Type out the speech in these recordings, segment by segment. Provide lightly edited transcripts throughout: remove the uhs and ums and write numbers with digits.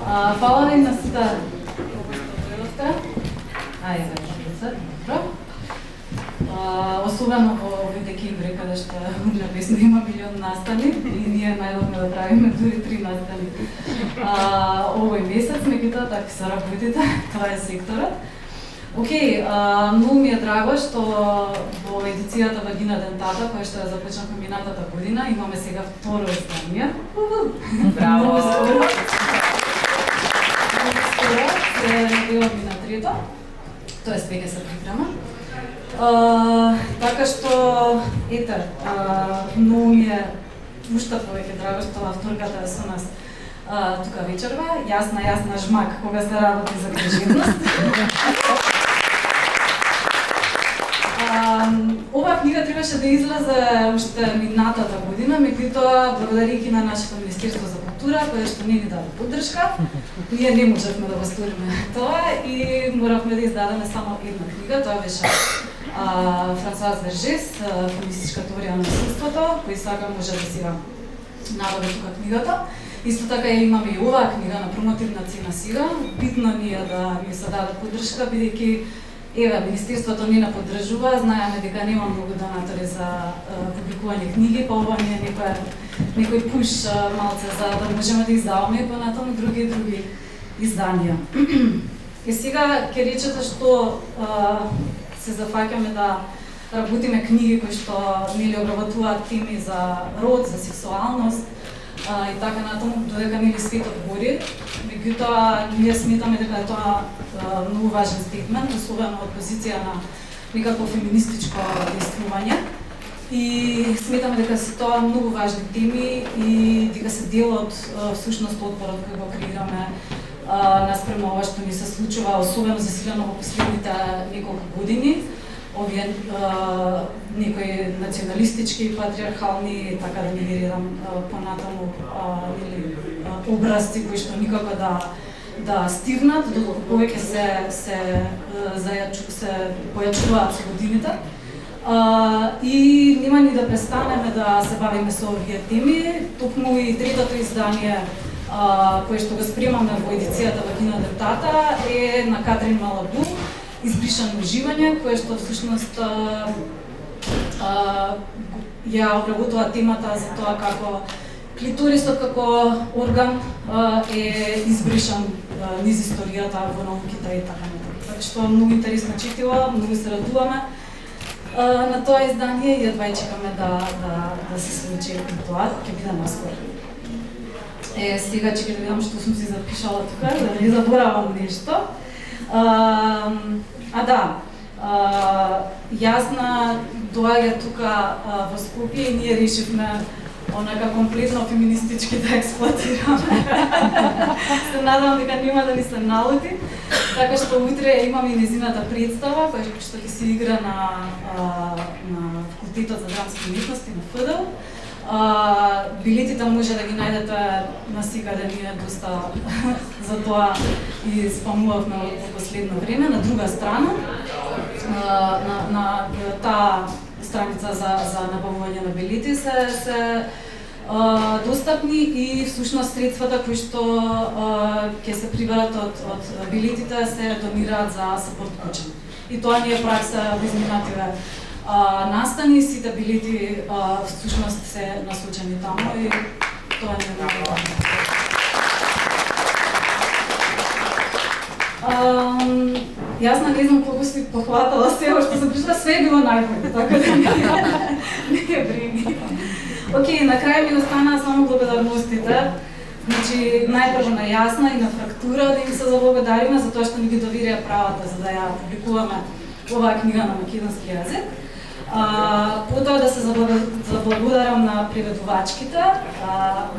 Фала ви на сите кои што дојдовте. Ајде, добро. Особено во овој декември, каде што небесно има милион настани и ние најдовме да правиме дури 3 настани. Овој месец, меѓутоа, така се работите, тоа е секторот. Океј, многу ми е драго што во едицијата Вагина Дентата, која што ја започнавме минатата година, имаме сега второ издание. Браво! Се надеваме на трето, тоест веќе се припрема. Така што, ете, многу ми е уште повеќе драго што авторката е со нас тука вечерва. Јасна жмак кога се работи за книжевност. Оваа книга требаше да излезе уште минатата година, меѓутоа благодарејќи на нашето Министерство за култура, кое што не ни даде поддршка, ние не можевме да го сториме тоа и моравме да издадеме само една книга, тоа беше Франсоаз Вержес, феминистичка теорија на насилството, кој сака може да си набави тука книгата. Исто така имаме и оваа книга на промотивна цена сега. Битно ни е да ни се даде поддршка, бидејќи еве, Министерството не на поддржува, знаеме дека нема многу донатори за публикување книги, па ова ни е некој пуш малце за да можеме да издаваме и понатаму други изданија. И сега ќе речете што се зафаќаме да работиме книги кои што нели обработуваат теми за род, за сексуалност и така натаму, додека нели светот гори. Меѓутоа, ние сметаме дека тоа многу важен стейтмент, особено од позиција на некакво феминистичко действување. И сметаме дека се тоа многу важни теми и дека се дел од всушност отпорот кој го креираме наспрема ова што ни се случува, особено засилено во последните неколку години. Овие некои националистички, патриархални, така да не ги редам понатаму, образци кои што никако да стигнат, доколку повеќе се појачуваат со годините. И нема ни да престанеме да се бавиме со овие теми, токму и третото издание кое што го спремаме во едицијата Вагина Дентата е на Катрин Малабу, Избришано уживање, кое што всушност ја обработува темата за тоа како клиторисот како орган е избришан низ историјата во науките и така натаму. Така што многу интересно четиво, многу се радуваме на тоа издание и едва чекаме да се случи тоа, ќе биде наскоро. Сега ќе видам што сум си запишала тука, да не заборавам нешто. Јасна доаѓа тука во Скопје и ние решивме онака комплетно феминистички да експлоатираме. Се надам дека нема да ни се налути. Така што утре имаме и незината представа, која што ќе се игра на факултетот за драмски уметности на ФДЛ. Билетите може да ги најдете на секаде, ние доста за тоа и спамувавме во последно време. На друга страна, на таа страница за набавување на билети се достапни и всушност средствата кои што ќе се приберат од билетите се донираат за сапорт куче. И тоа не е пракса во изминативе настани, сите билети всушност се насочени таму и тоа не е многу важно. Јас не знам колку си похватала се, што се пришла, све било најбоље, така да не е брини. Океј, на крај ми останаа само благодарностите. Значи, најпрво на Јасна и на Фрактура да им се заблагодариме за тоа што ни ги доверија правата за да ја публикуваме оваа книга на македонски јазик. Потоа да се заблагодарам на преведувачките,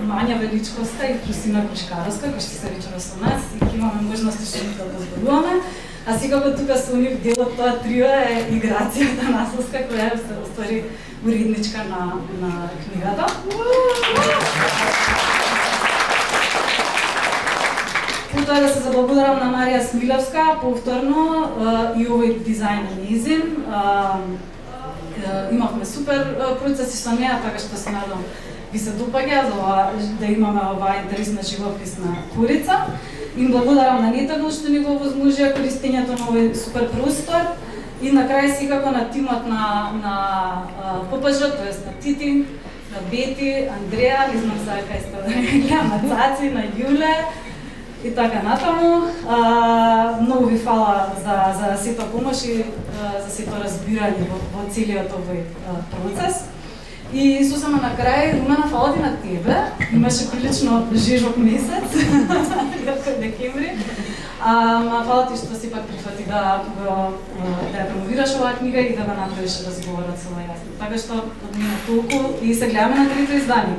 Мања Величковска и Крусина Кошкаровска, кои што се вечера со нас и ќе имаме можност што да разборуваме. А секако тука со нив дел од тоа трио е и Грацијата Насловска, која е ствари уредничка на книгата. Потоа да се заблагодарам на Марија Смилевска повторно и овој дизајн на низин. Имавме супер процеси со неа, така што се надам ви се допаѓа за да имаме оваа интересна живописна корица. Им благодарам на Нетагл што ни го овозможија користењето на овој супер простор и на крај секако на тимот на ППЖ, тоест на Тити, на Бети, Андреја, не знам сега кај сте да гледам, на Цаци, на Јуле и така натаму. Многу ви фала за сето помош и за сето разбирање во целиот овој процес. И сосема на крај, Румена, фала ти на тебе. Имаше прилично жежок месец, како декември. Фала ти што си пак прифати да ја промовираш оваа книга и да го направиш разговорот со јасно. Така што од мене толку и се гледаме на трето издание.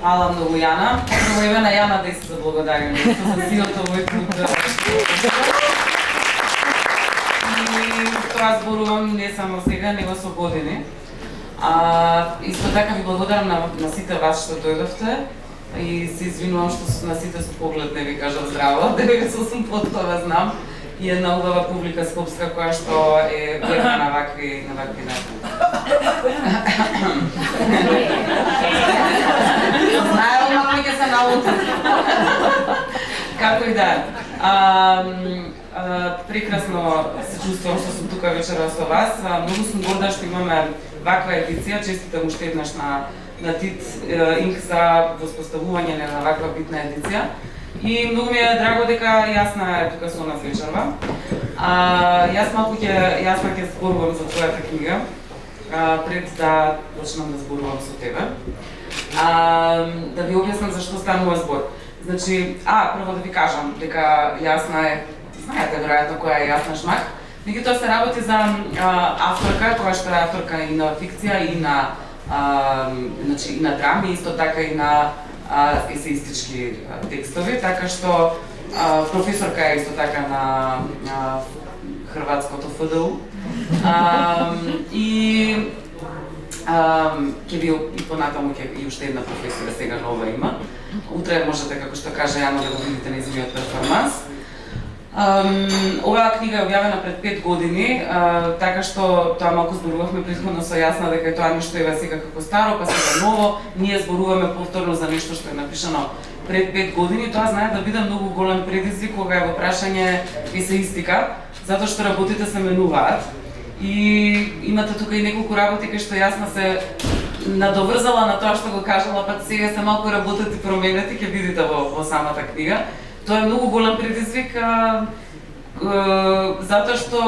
Фала многу, Јана. Во име на Јана да се заблагодарим за силото овој пат. И тоа зборувам не само сега, него со години. Исто така ви благодарам на сите вас што дојдовте и се извинувам што на сите со поглед не ви кажав здраво, 98% тоа знам. И една убава публика скопска која што е верна на вакви начини. Знаел на кој ќе се научи. Како и да е. Прекрасно се чувствувам што сум тука вечера со вас. Многу сум горда што имаме ваква едиција. Честитам уште еднаш на Тит Инк за воспоставување на ваква битна едиција. И многу ми е драго дека Јасна е тука со нас вечерва. Јас малку ќе зборувам за твојата книга пред да почнам да зборувам со тебе. Да ви објаснам за што станува збор. Значи, прво да ви кажам дека Јасна е, знаете веројатно која е Јасна Шмак, меѓутоа се работи за авторка, која што е авторка и на фикција и на и на драми, исто така и на есеистички текстови, така што професорка е исто така на Хрватското ФДУ. И ќе ви и понатаму и уште една професора сега нова има. Утре можете, како што каже Јана, да го видите нејзиниот перформанс. Оваа книга е објавена пред 5 години, така што тоа малку зборувавме претходно со Јасна дека тоа нешто е сега како старо, па сега ново. Ние зборуваме повторно за нешто што е напишано пред 5 години. Тоа знае да биде многу голем предизвик кога е во прашање есеистика, затоа што работите се менуваат. И имате тука и неколку работи кај што Јасна се надоврзала на тоа што го кажала, па сега се малку работат и променет и ќе видите во самата книга. Тоа е многу голем предизвик, затоа што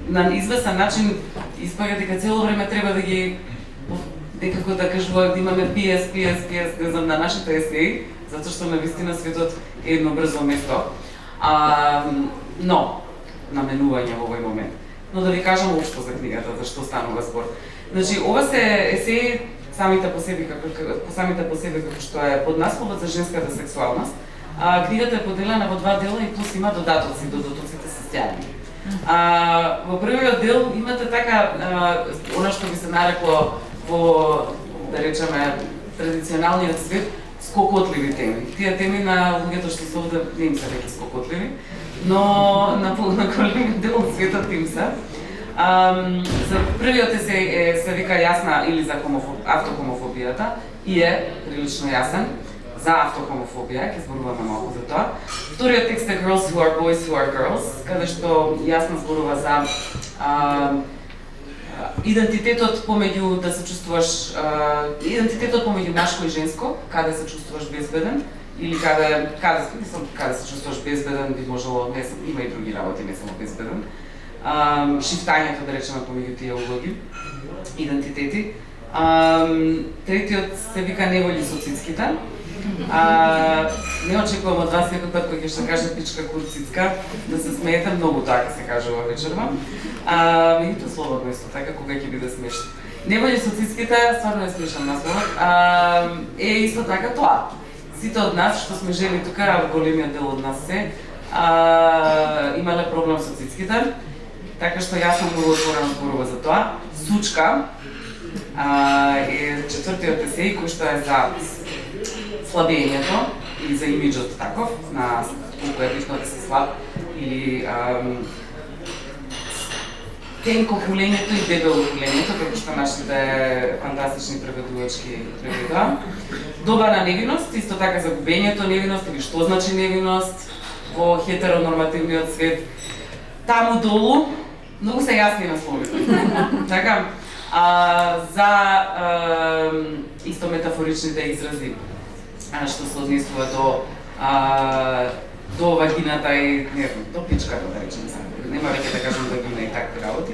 на известен начин испаѓа дека цело време треба да ги некако да кажуваат да имаме PS на нашите есеи, затоа што навистина светот е едно брзо место. Но наменување во овој момент. Но да ви кажам општо за книгата, за што станува збор. Значи, ова се есеи самите по себе како што е поднасловот за женската сексуалност. Книгата е поделена во 2 дела и плюс има додатоци, додатоците се сјајни. Во првиот дел имате така она што би се нарекло во, да речеме, традиционалниот свет, скокотливи теми. Тие теми на луѓето што се овде не им се веќе скокотливи, но на големиот дел од светот им се. За првиот се вика Јасна или за автохомофобијата и е прилично јасен за автохомофобија, ќе зборуваме малку за тоа. Вториот текст е Girls Who Are Boys Who Are Girls, каде што Јасна зборува за идентитетот помеѓу да се чувствуваш идентитетот помеѓу машко и женско, каде се чувствуваш безбеден или каде се чувствуваш безбеден, би можело, не знам, има и други работи, не само безбеден. Шифтањето, да речеме, помеѓу тие улоги, идентитети. Третиот се вика Неволји со цицките. Не очекувам од вас некој пат кој ќе што каже пичка курцицка, да се смеете, многу тоа ќе се кажува вечерва. Меѓутоа слободно исто така, кога ќе биде смешно. Неволји со цицките, стварно е смешен насловот. Е исто така тоа. Сите од нас што сме жени тука, големиот дел од нас се, имале проблем со цицките. Така што јас сум многу отворена зборува за тоа. Сучка е четвртиот есеј кој што е за слабењето или за имиджот таков, на колку е битно да се слаб или тенко гулењето и дебело гулењето, како што нашите фантастични преведувачки преведува. Добана невиност, исто така загубењето невиност или што значи невиност во хетеронормативниот свет. Таму долу многу се јасни насловите. Така, за исто метафоричните изрази што се однесува до вагината и до пичката, да речем сега. Нема веќе да кажам вагина и такви работи.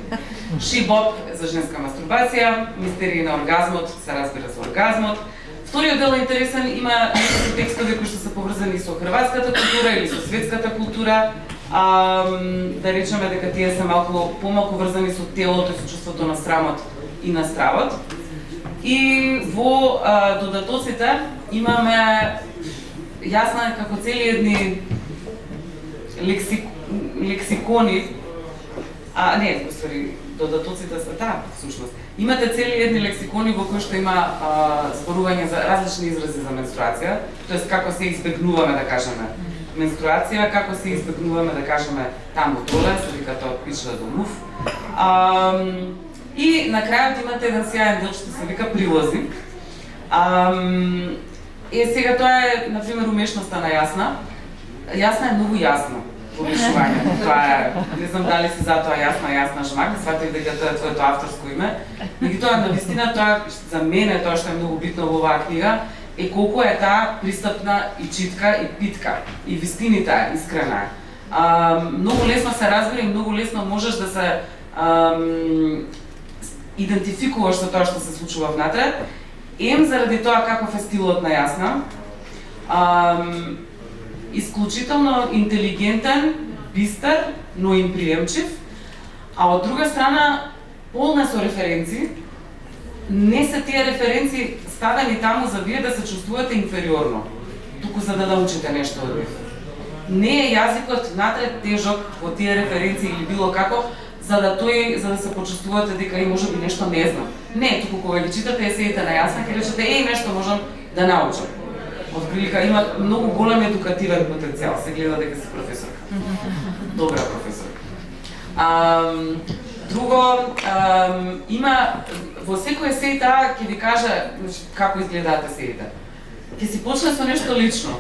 Шибоп за женска мастурбација, мистерии на оргазмот, се разбира за оргазмот. Вториот дел е интересен, има некои текстови кои што се поврзани со хрватската култура или со светската култура. Да речеме дека тие се малку помалку врзани со телото и со чувството на срамот и на стравот. И во додатоците имаме јасна како цели едни лексикони, не, посвари, додатоците се всушност. Имате цели едни лексикони во кои што има зборување за различни изрази за менструација, тоест како се избегнуваме да кажеме менструација, како се избегнуваме да кажеме таму доле, се вика тоа пичла до мув. И на крајот имате еден сјаен дел што се вика прилози. Сега тоа е, например, умешноста на Јасна. Јасна е многу јасна во решувањето. Тоа е, не знам дали си затоа Јасна Жмак, сватив дека тоа е твоето авторско име. Меѓутоа, навистина тоа за мене тоа што е многу битно во оваа книга е колку е таа пристапна и читка и питка и вистините е искрена. Многу лесно се разбира и многу лесно можеш да се идентификуваш со тоа што се случува внатре. Заради тоа каков е стилот на Јасна. Исклучително интелигентен, бистар, но и приемчив, а од друга страна полна со референции. Не се тие референции ставени таму за вие да се чувствувате инфериорно, туку за да научите нешто од нив. Не е јазикот натре тежок во тие референции или било како, за да се почувствувате дека и можеби нешто не знам. Не, туку кога ги читате есеите на Јасна, ќе речете нешто можам да научам. Од прилика има многу голем едукативен потенцијал, се гледа дека си професорка. Добра професорка. Друго, има во секој есеј таа ќе ви каже како изгледаат есеите. Ќе си почне со нешто лично.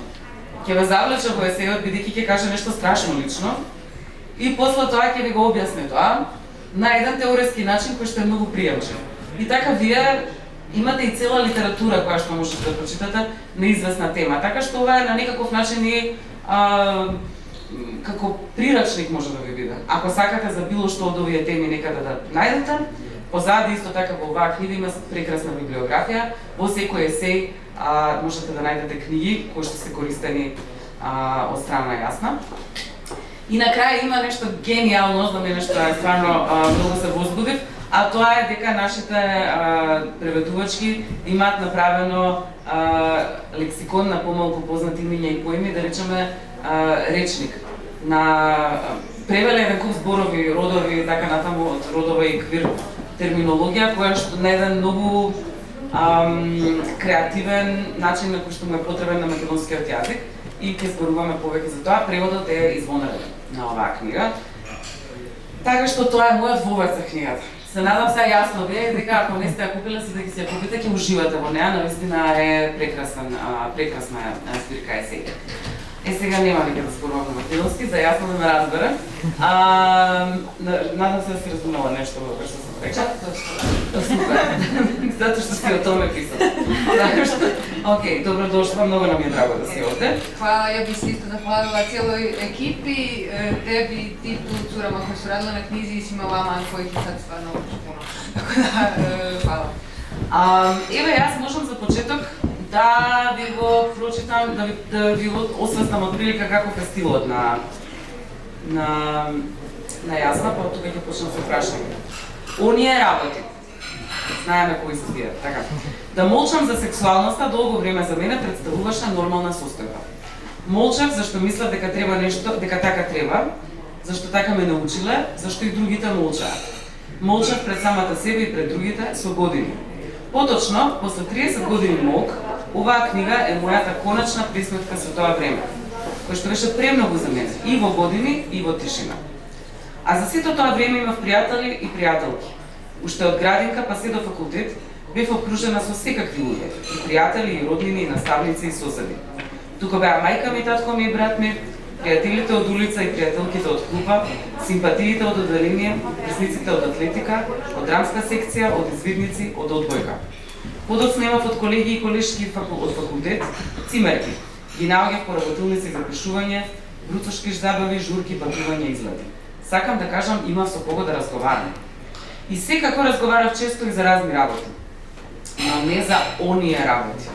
Ќе ве завлече во есејот бидејќи ќе каже нешто страшно лично. И после тоа ќе ви го објасни тоа на еден теоретски начин кој што е многу приемчив. И така вие имате и цела литература која што можете да прочитате на известна тема. Така што ова е на некаков начин и како прирачник може да ви биде. Ако сакате за било што од овие теми некаде да најдете, позади исто така во оваа книга има прекрасна библиографија. Во секој есеј можете да најдете книги кои што се користени од страна Јасна. И на крај има нешто генијално, за мене што е стварно многу се возбудив, а тоа е дека нашите преведувачки имаат направено лексикон на помалку познати имиња и поими, да речеме речник. Превеле еден куп зборови, родови, така натаму од родова и квир терминологија, која што на еден многу креативен начин на кој што му е потребен на македонскиот јазик и ќе зборуваме повеќе за тоа. Преводот е извонреден на оваа книга. Така што тоа е мојот вовед за книгата. Се надам се јасно вие дека ако не сте ја купиле, се дека ќе ја купите, ќе уживате во неа, навистина е прекрасна збирка есеи. Сега нема веќе да зборувам на македонски, за Јасно да ме разбере. Надам се да си разумела нешто во што сум рекла. Супер. Затоа што си о томе писала. Океј, добродошла, многу нам е драго да си овде. Хвала, ја би се исто захвалила целој екипи, теби, Титу, цурама кои су радила на книзи и си имала аман кои ќе сад стварно почупуно. Така да, хвала. Еве, јас можам за почеток да ви го прочитам, да ви го освестам од прилика каков е стилот на Јасна, па тука ќе почнам со прашање. Оние работи. Знаеме кои се тие, така. Да молчам за сексуалноста долго време за мене представуваше нормална состојба. Молчав зашто мислев дека треба нешто, дека така треба, зашто така ме научиле, зашто и другите молчаат. Молчав пред самата себе и пред другите со години. Поточно, после 30 години молк, оваа книга е мојата коначна присметка со тоа време, кој што беше премногу за мене, и во години, и во тишина. А за сето тоа време имав пријатели и пријателки. Уште од градинка па се до факултет бев обкружена со секакви луѓе, и пријатели, и роднини, и наставници, и соседи. Тука беа мајка ми, татко ми и брат ми, пријателите од улица и пријателките од клуба, симпатиите од одделение, песниците од атлетика, од драмска секција, од извидници, од одбојка. Подоцна имав од колеги и колешки од факултет, цимерки. Ги наоѓав по работилници за пишување, бруцошки забави, журки, патување, излети. Сакам да кажам, имав со кого да разговарам. И секако разговарав често и за разни работи, но не за оние работи.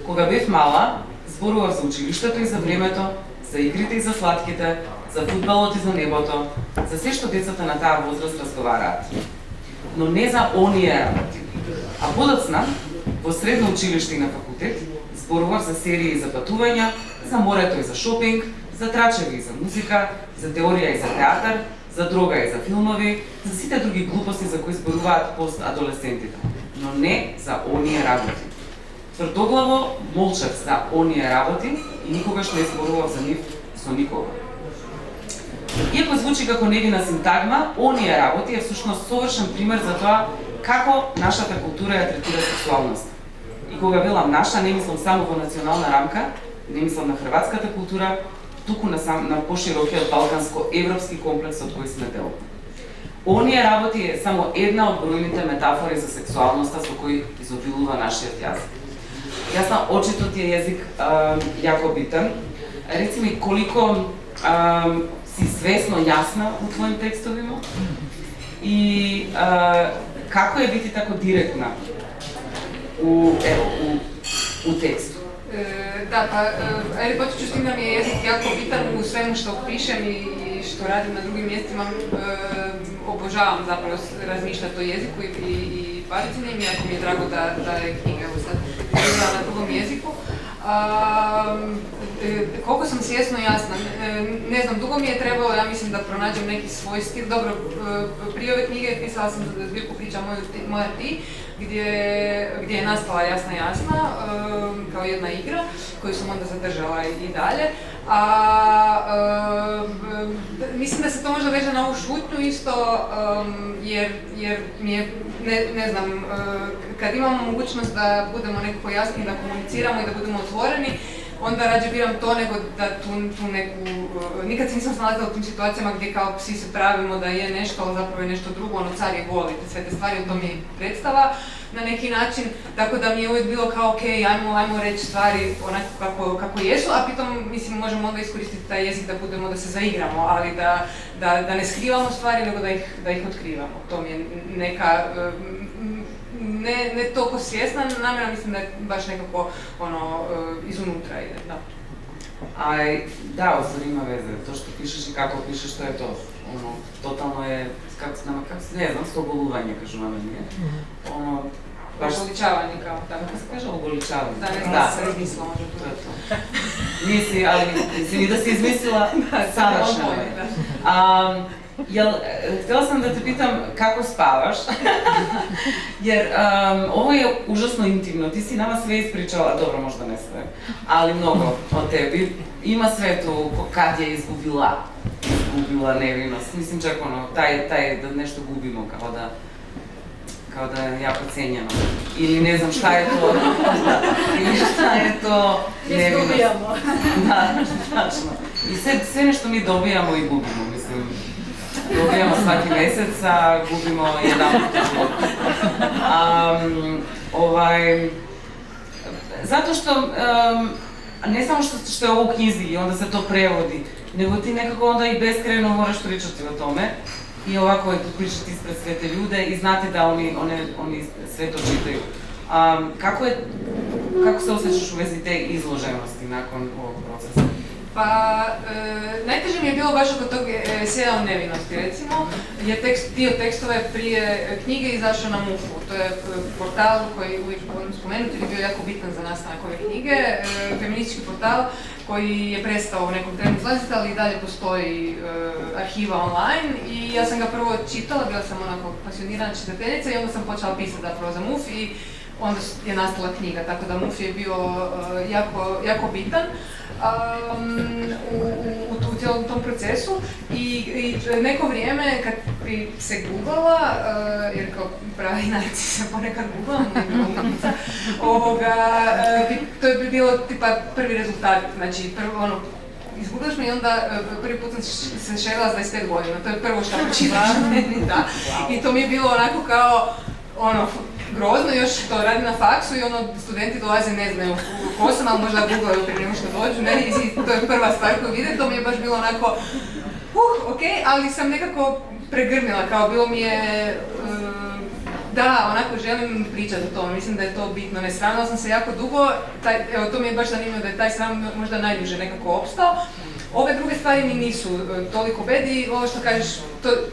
Кога бев мала, зборував за училиштето и за времето, за игрите и за сладките, за фудбалот и за небото, за се што децата на таа возраст разговараат. Но не за оние работи. А подоцна, во средно училиште и на факултет, зборував за серии за патувања, за морето и за шопинг, за трачеви и за музика, за теорија и за театар, за дрога и за филмови, за сите други глупости за кои зборуваат постадолесцентите, но не за оние работи. Тврдоглаво молчав за оние работи и никогаш не зборував за нив со никого. Иако звучи како невина синтагма, оние работи е всушност совршен пример за тоа како нашата култура ја третира сексуалност. И кога велам наша, не мислам само во национална рамка, не мислам на хрватската култура, туку на поширокиот балканско-европски комплекс од кој сме дел. Оние работи е само една од бројните метафори за сексуалноста со кој изобилува нашиот јазик. Јасно, очито ти е јазик јако битен. Реци ми, колико си свесно јасна у твоим текстовима и како е бити тако директна у тексту? Да, па, ајде почнеќу с тим да ми е јазик јако битан у свему што пишем и што радим на други местима. Обожавам заpravo размишлјат о језику и париците им, јако ми е драго да е книга на другом језику. Колко сам свjesno јасна, не знам, дуго ми е требало, ја мислим, да пронаđem неки свој стил. Добро, при ове книге писала сам збирку Прича моја ти, gdje je nastala Jasna, kao jedna igra koju sam onda zadržala i dalje. Mislim da se to možda veže na ovu šutnju isto, jer mi je, ne znam, kad imamo mogućnost da budemo nekako jasni, da komuniciramo i da budemo otvoreni, onda rađe biram to nego da tu neku... Nikad se nisam snalazila u tim situacijama gdje kao psi se pravimo da je nešto, ali zapravo je nešto drugo, ono car je gol i sve te stvari, to mi je predstava na neki način, tako da mi je uvijek bilo kao ok, ajmo reći stvari onako kako jesu, a pritom mislim možemo onda iskoristiti taj jezik da se zaigramo, ali da ne skrivamo stvari nego da ih otkrivamo. To mi je neka ne toliko svjesna namjera, mislim da je baš nekako izunutra ide, da. Да, оствари има везе, тоа што пишеш и како пишеш, тоа е тоа. Тотално е, како се не знам, со оголување, кажуваме ние. Оголичавање, као така. Како се каже оголичавање? Да, не знам да се измисла, може тоа е тоа. Не си, али си да си измислила садашно. Htela sam da te pitam kako spavaš, jer ovo je užasno intimno, ti si nama sve ispričala, dobro možda ne sve, ali mnogo o tebi. Ima sve tu kad je izgubila nevinost, mislim čak taj da nešto gubimo kao da je jako cenjeno, ili ne znam šta je to, ili šta je to nevinost. Izgubijamo. Da, tačno. I sve nešto mi dobijamo i gubimo, mislim. Dobijamo svaki mesec, a gubimo jedan put u životu. Zato što, ne samo što je ovo u knjizi i onda se to prevodi, nego ti nekako onda i beskrajno moraš pričati o tome i ovako je pričati ispred sve te ljude i znati da oni sve to čitaju. Kako se osjećaš u vezi te izloženosti nakon ovog procesa? Pa, najteže mi je bilo baš oko tog sjeda o nevinosti, recimo, jer dio tekstove prije knjige izašao na MUF-u. To je portal koji uvijek volim spomenuti, je bio jako bitan za nastanak ove knjige, feministički portal koji je prestao u nekom trenu izlaziti, ali i dalje postoji arhiva online i ja sam ga prvo čitala, bila sam onako pasionirana čitateljica i onda sam počela pisati zapravo za MUF i onda je nastala knjiga, tako da MUF je bio jako bitan u u cijelom tom procesu i neko vrijeme kad bi se googlala, jer kao pravi naci se ponekad googlam, to bi bilo tipa prvi rezultat, znači izguglaš me i onda prvi put sam se šerila s 25 godina, to je prvo što počitaš meni, da. I to mi je bilo onako kao, grozno, još to radim na faksu i studenti dolaze, ne znaju ko sam, ali možda googlaju prije nego što dođu, to je prva stvar koju vide, to mi je baš bilo onako, okej, ali sam nekako pregrmila, kao bilo mi je, da, onako želim pričati o tome, mislim da je to bitno, ne sramila sam se jako dugo, to mi je baš zanimljivo da je taj sram možda najduže nekako opstao. Ove druge stvari mi nisu toliko bed i ovo što kažeš,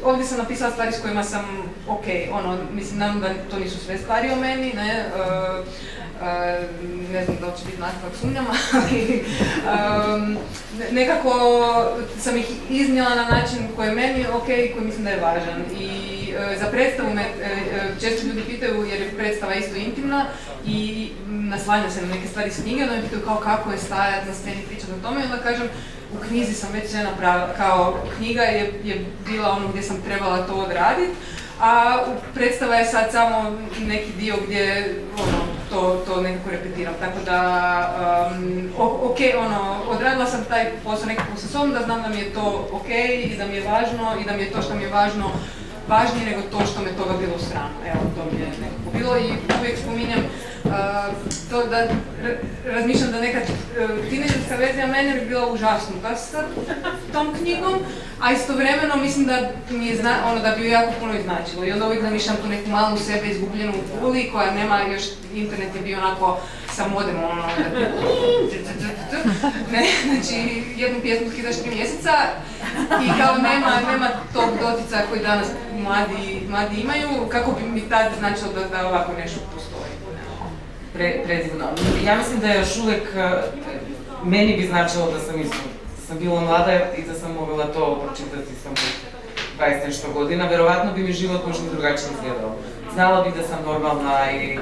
ovdje sam napisala stvari s kojima sam mislim, nadam da to nisu sve stvari o meni, ne znam da li će biti nastavak sumnjama, ali nekako sam ih iznijela na način koji je meni koji mislim da je važan. I za predstavu me često ljudi pitaju jer je predstava isto intimna i naslanja se na neke stvari s knjige, onda me pitaju kao kako je stajati na sceni pričati o tome i onda kažem u knjizi sam već sve napravila, kao knjiga je bila gdje sam trebala to odraditi, a predstava je sad samo neki dio gdje to nekako repetiram, tako da odradila sam taj posao nekako sa sobom, da znam da mi je to i da mi je važno i da mi je to što mi je važno važnije nego to što me toga bilo strano. Evo, to mi je nekako bilo i uvijek spominjam to da razmišljam da neka tinejdžerska verzija mene bi bila užasnuta sa tom knjigom, a istovremeno mislim da mi je da bi ju jako puno značilo i onda uvijek zamišljam tu neku malu sebe izgubljenu u Puli koja nema još, internet je bio onako sa modemom, znači jednu pjesmu skidaš 3 mjeseca i kao nema tog dotica koji danas mladi imaju, kako bi mi tad značilo da ovako nešto postoji. Predivno. Ja mislim da je još uvijek, meni bi značilo da sam bila mlada i da sam mogla to pročitati sam u 20 nešto godina, verovatno bi mi život možda drugačije izgledao. Znala bi da sam normalna i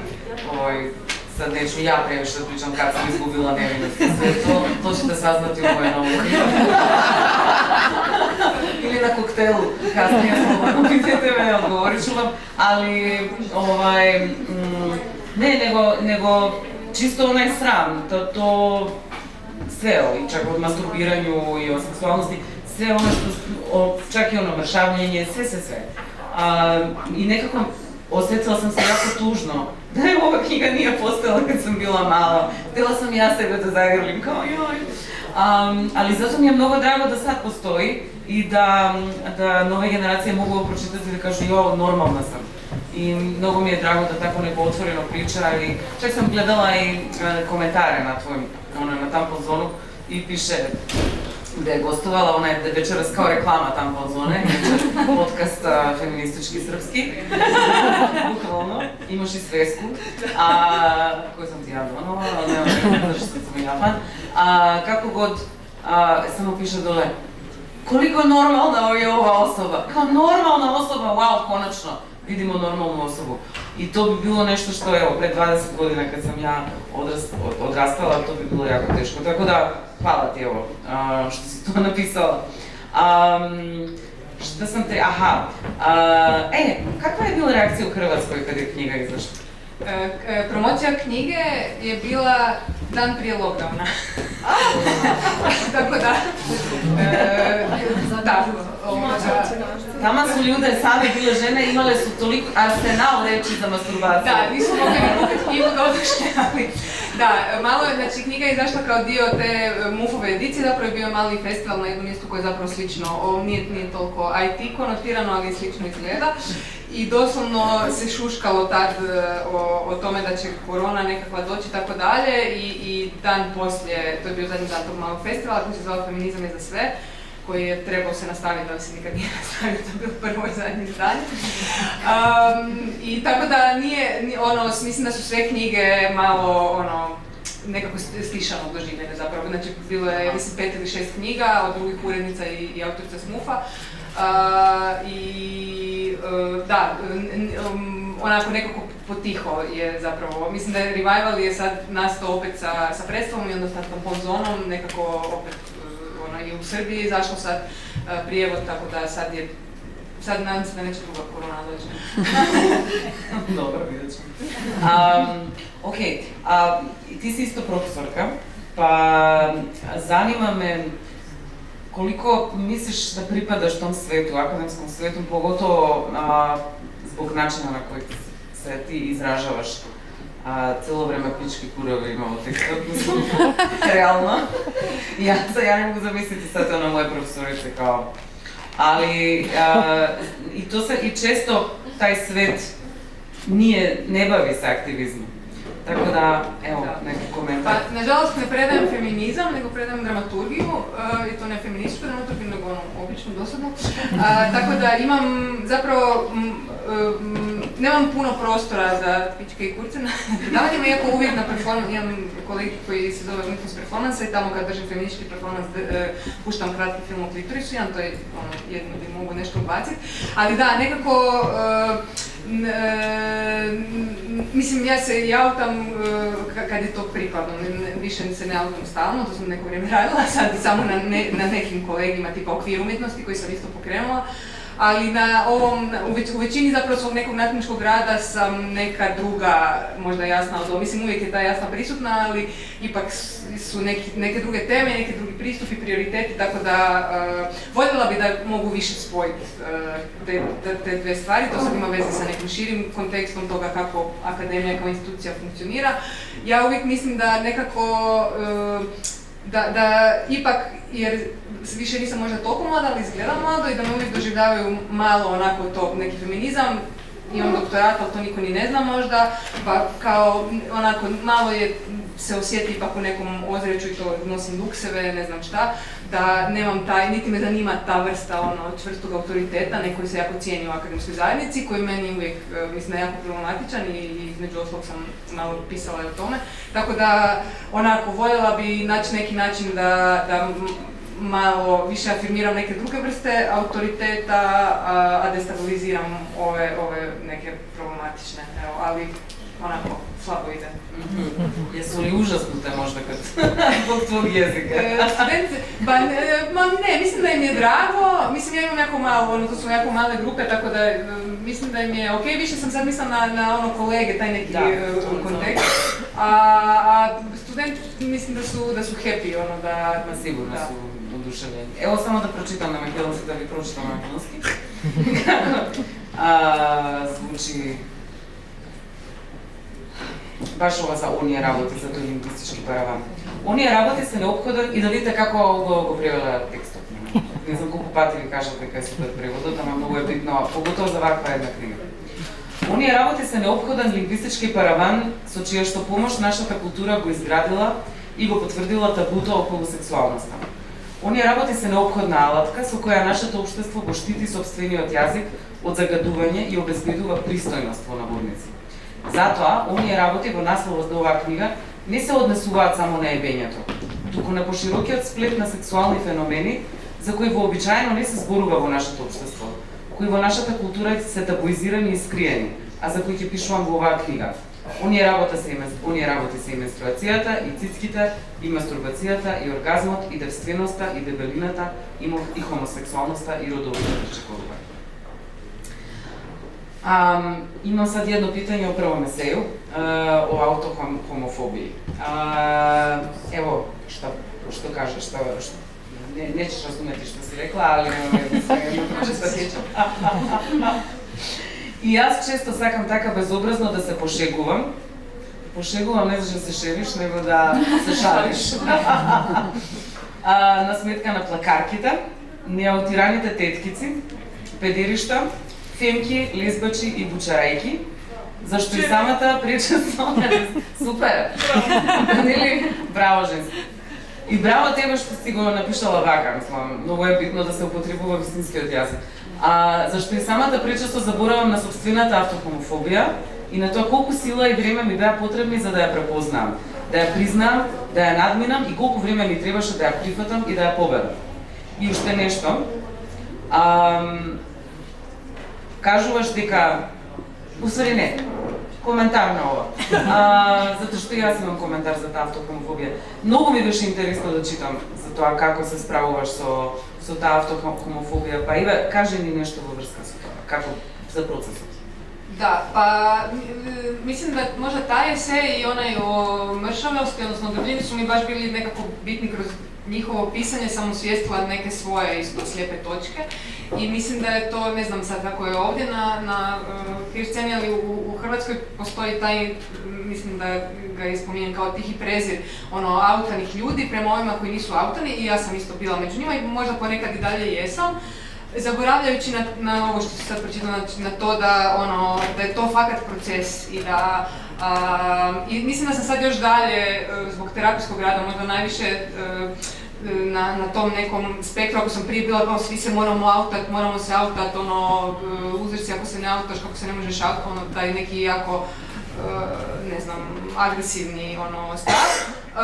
sad neću ja previše da pričam kad sam izgubila nevinost. Sve to ćete saznati u mojoj novoj knjigu. Ili na koktelu, kasnije slobodno pitajte me, odgovorit ću vam, ali ne, nego čisto onaj sram, to sve, čak od masturbiranju i o seksualnosti, sve ono što, čak i mršavljenje, sve. I nekako osjećala sam se jako tužno da je ova knjiga nije postojala kad sam bila mala. Htjela sam ja sebe da zagrlim kao joj. Ali zato mi je mnogo drago da sad postoji i da nove generacije mogu ovo pročitati i da kažu jo, normalna sam. I mnogo mi je drago da tako neko otvoreno priča i čak sam gledala i komentare na tvojim, na Tampon Zonu i piše da je gostovala, ona je večeras kao reklama Tampon Zone, podcast feministički srpski, bukvalno, imaš i svesku, koju sam ti ja donala, ne što sam ja fan, kako god, samo piše dole, koliko normalna je ova osoba, kao normalna osoba, wow, konačno, vidimo normalnu osobu. I to bi bilo nešto što, evo, pred 20 godina kad sam ja odrastala, to bi bilo jako teško. Tako da, hvala ti evo, što si to napisala. Šta sam te, kakva je bila reakcija u Hrvatskoj kad je knjiga izašla? Promocija knjige je bila dan prije lockdowna. Tako da, tamo su ljude same bile žene, imale su toliko arsenal reći za masturbaciju. Da, nisu mogli kupiti knjigu doduše, ali da, malo je, znači knjiga je izašla kao dio te MUF-ove edicije, zapravo je bio mali festival na jednom mjestu koje je zapravo slično, nije toliko IT konotirano, ali slično izgleda. I doslovno se šuškalo tad o tome da će korona nekakva doći i tako dalje i dan poslije, to je bio zadnji dan tog malog festivala koji se zvao Feminizam je za sve, koji je trebao se nastaviti, ali se nikad nije nastavio, to je bilo prvo i zadnji dan. I tako da mislim da su sve knjige malo nekako stišano doživljene zapravo, znači bilo je, mislim, 5 ili 6 knjiga od drugih urednica i autorica s MUF-a. Onako nekako potiho je zapravo, mislim da je Revival je sad nastao opet sa predstavom i onda sa Tampon Zonom, nekako opet и у Србија е изашло сад приевод, така да sad nadam se da neće druga korona doći. Dobro, vidjet ćemo. Okej, ti si isto profesorka, pa zanima me koliko misliš da pripadaš tom svetu, akademskom svetu, pogotovo zbog načina na koji se ti izražavaš. Celo vreme pički kurovi imamo teksta, realno. Ja ne mogu zamisliti sad ono moje profesorice kao... Ali i često taj svet ne bavi se aktivizmom. Tako da, evo, neki komentar. Pa, nažalost, ne predajem feminizam, nego predajem dramaturgiju, i to ne feminističku dramaturgiju, nego ono, običnu, dosadnu. Tako da imam, zapravo, nemam puno prostora za pičke i kurce na predavanjima, iako uvijek na performansu, imam kolegi koji se zove Umjetnost performansa i tamo kad držim feministički performans puštam kratki film o klitorisu, to je jedno gdje mogu nešto ubaciti. Ali da, nekako, mislim, ja se i autam kad je to prikladno, više se ne autam stalno, to sam neko vrijeme radila, sad samo na nekim kolegima tipa Okvir umjetnosti koji sam isto pokrenula, ali u većini zapravo svog nekog nastavničkog rada sam neka druga, možda jasna od ovo, mislim uvijek je ta jasna prisutna, ali ipak su neke druge teme, neki drugi pristupi, prioriteti, tako da voljela bi da mogu više spojiti te dve stvari, to sad ima veze sa nekim širim kontekstom toga kako akademija kao institucija funkcionira. Ja uvijek mislim da nekako, da ipak, jer više nisam možda toliko mlada, ali izgledam mlado i da me uvijek doživljavaju malo onako to neki feminizam, imam doktorat, ali to niko ni ne zna možda, pa kao onako malo se osjeti ipak u nekom ozreću i to nosim lukseve, ne znam šta, da nemam niti me zanima ta vrsta čvrstog autoriteta, neko se jako cijeni u akademskoj zajednici, koji meni uvijek, mislim, jako problematičan i između ostalog sam malo pisala o tome. Tako da, onako, voljela bi naći neki način da malo više afirmiram neke druge vrste autoriteta, a destabiliziram ove neke problematične, ali onako, slabo ide. Jesu li užasnute možda zbog tvog jezika? Ne, mislim da im je drago, mislim ja imam jako malo, to su jako male grupe, tako da mislim da im je okej, više sam sad mislila na kolege, taj neki kontekst, a studenti mislim da su happy, da... Sigurno su oduševljeni. Evo samo da pročitam na makedonski, da vi pročitam na makedonski. Zvuči... Baš ова за оние работи, за тој лингвистички параван. Оние работи се неопходен и да видите како го превела текстот. Не знам колку пати ви кажат дека е супер преводот, ама многу е битно, поготово за ваква една книга. Оние работи се неопходен лингвистички параван со чија што помош нашата култура го изградила и го потврдила табуто околу сексуалноста. Оние работи се неопходна алатка со која нашето општество го штити сопствениот јазик од загадување и обезбедува пристојност во наводници. Затоа, оние работи во насловот на оваа книга не се однесуваат само на ебењето, туку на поширокиот сплет на сексуални феномени за кои вообичаено не се зборува во нашето општество, кои во нашата култура се табуизирани и скриени, а за кои ќе пишувам во оваа книга. Оние работи се и менструацијата, и цицките, и мастурбацијата, и оргазмот, и девственоста, и дебелината, и хомосексуалноста, и родовите пречекорување. Имам сад едно питање о првом есеју, о аутохомофобiji. Ево, што кажеш, не ćeš разумети што си рекла, али едно може да сечам. И јас често сакам така безобразно да се пошегувам. Пошегувам не зашто се шериш, него да се шалиш. На сметка на плакарките, неаутираните теткици, педеришта, фемки, лесбачи и бучарајки, зашто и самата пречесто... Супер! Нели? Браво, женски! И браво тебе што си го напишала вака, мислам, многу е битно да се употребува вистинскиот јазик. Зашто и самата пречесто заборавам на собствената автохомофобија и на тоа колку сила и време ми беа потребни за да ја препознам, да ја признам, да ја надминам и колку време ми требаше да ја прифатам и да ја победам. И уште нешто, кажуваш дека, усвари не, коментар на ова. Затоа што јас имам коментар за таа автохомофобија. Многу ми беше интересно да читам за тоа како се справуваш со таа автохомофобија. Па Ива, кажи ни нешто во врска со тоа, како за процесот. Da, pa mislim da možda taj esej i onaj o mršavljosti, odnosno debljini su mi baš bili nekako bitni kroz njihovo pisanje, sam osvijestila neke svoje isto slijepe točke i mislim da je to, ne znam sad kako je ovdje na queer sceni, ali u Hrvatskoj postoji taj, mislim da ga je spominjen kao tihi prezir, autanih ljudi prema ovima koji nisu autani i ja sam isto bila među njima i možda ponekad i dalje jesam. Zaboravljajući na ovo što se sad pročitala, na to da je to fakat proces i da i mislim da sam sad još dalje zbog terapijskog rada možda najviše na tom nekom spektru, ako sam prije bila kao svi se moramo se autat, uzreci ako se ne autaš, kako se ne možeš autat, taj neki jako ne znam, agresivni stav.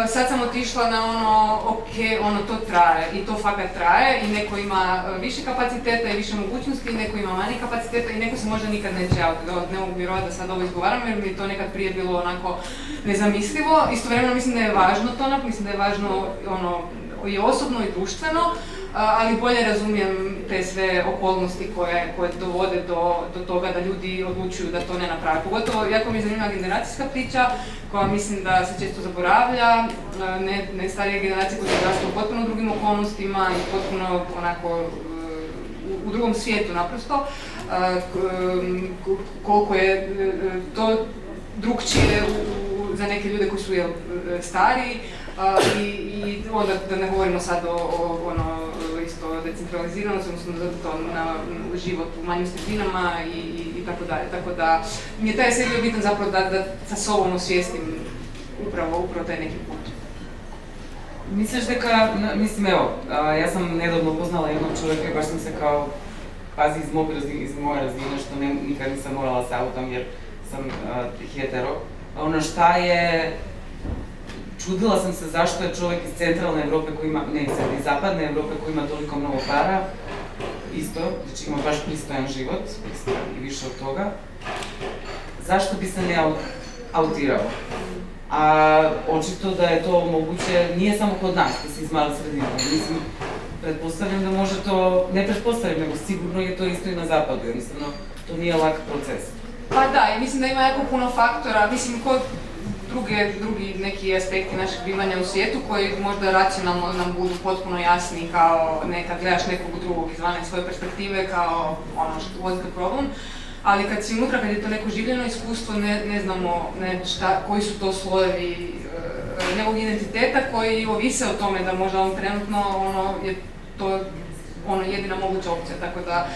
Sad sam otišla na to traje i to fakat traje i neko ima više kapaciteta i više mogućnosti i neko ima manje kapaciteta i neko se možda nikad neće autati. Ne mogu vjerovati da sad ovo izgovaram jer mi je to nekad prije bilo onako nezamislivo. Istovremeno mislim da je važno to, mislim da je važno i osobno i društveno, ali bolje razumijem te sve okolnosti koje dovode do toga da ljudi odlučuju da to ne naprave. Pogotovo, jako mi zanima generacijska priča, koja mislim da se često zaboravlja, ne starije generacije koje se odrastaju u potpuno drugim okolnostima i potpuno onako u drugom svijetu naprosto, koliko je to drukčije za neke ljude koji su stariji i onda da ne govorimo sad o isto decentraliziranosti, odnosno na život u manjim sredinama i tako dalje. Tako da mi je taj esej bio bitan zapravo da sa sobom osvijestim upravo taj neki put. Misliš дека, evo, ja sam nedavno poznala jednog čovjeka i baš sam se kao, pazi, iz moje razine, što nikad nisam morala se autam jer sam hetero. Ono šta je, čudila sam se zašto je čovjek iz centralne Evrope koji ima, ne iz zapadne Evrope koji ima toliko mnogo para, isto, znači ima baš pristojan život, pristojan i više od toga, zašto bi se ne autirao? A očito da je to moguće, nije samo kod nas, da si iz male sredine. Mislim, pretpostavljam da može to, ne pretpostavljam, nego sigurno je to isto i na zapadu, jednostavno, to nije lak proces. Pa da, i mislim da ima jako puno faktora, mislim kod drugi neki aspekti našeg bivanja u svijetu koji možda racionalno nam budu potpuno jasni kao nekad gledaš nekog drugog izvana svoje perspektive kao what's the problem. Ali kad si unutra, kad je to neko življeno iskustvo, ne znamo koji su to slojevi nekog identiteta koji ovise o tome da možda on trenutno je to jedina moguća opcija, tako da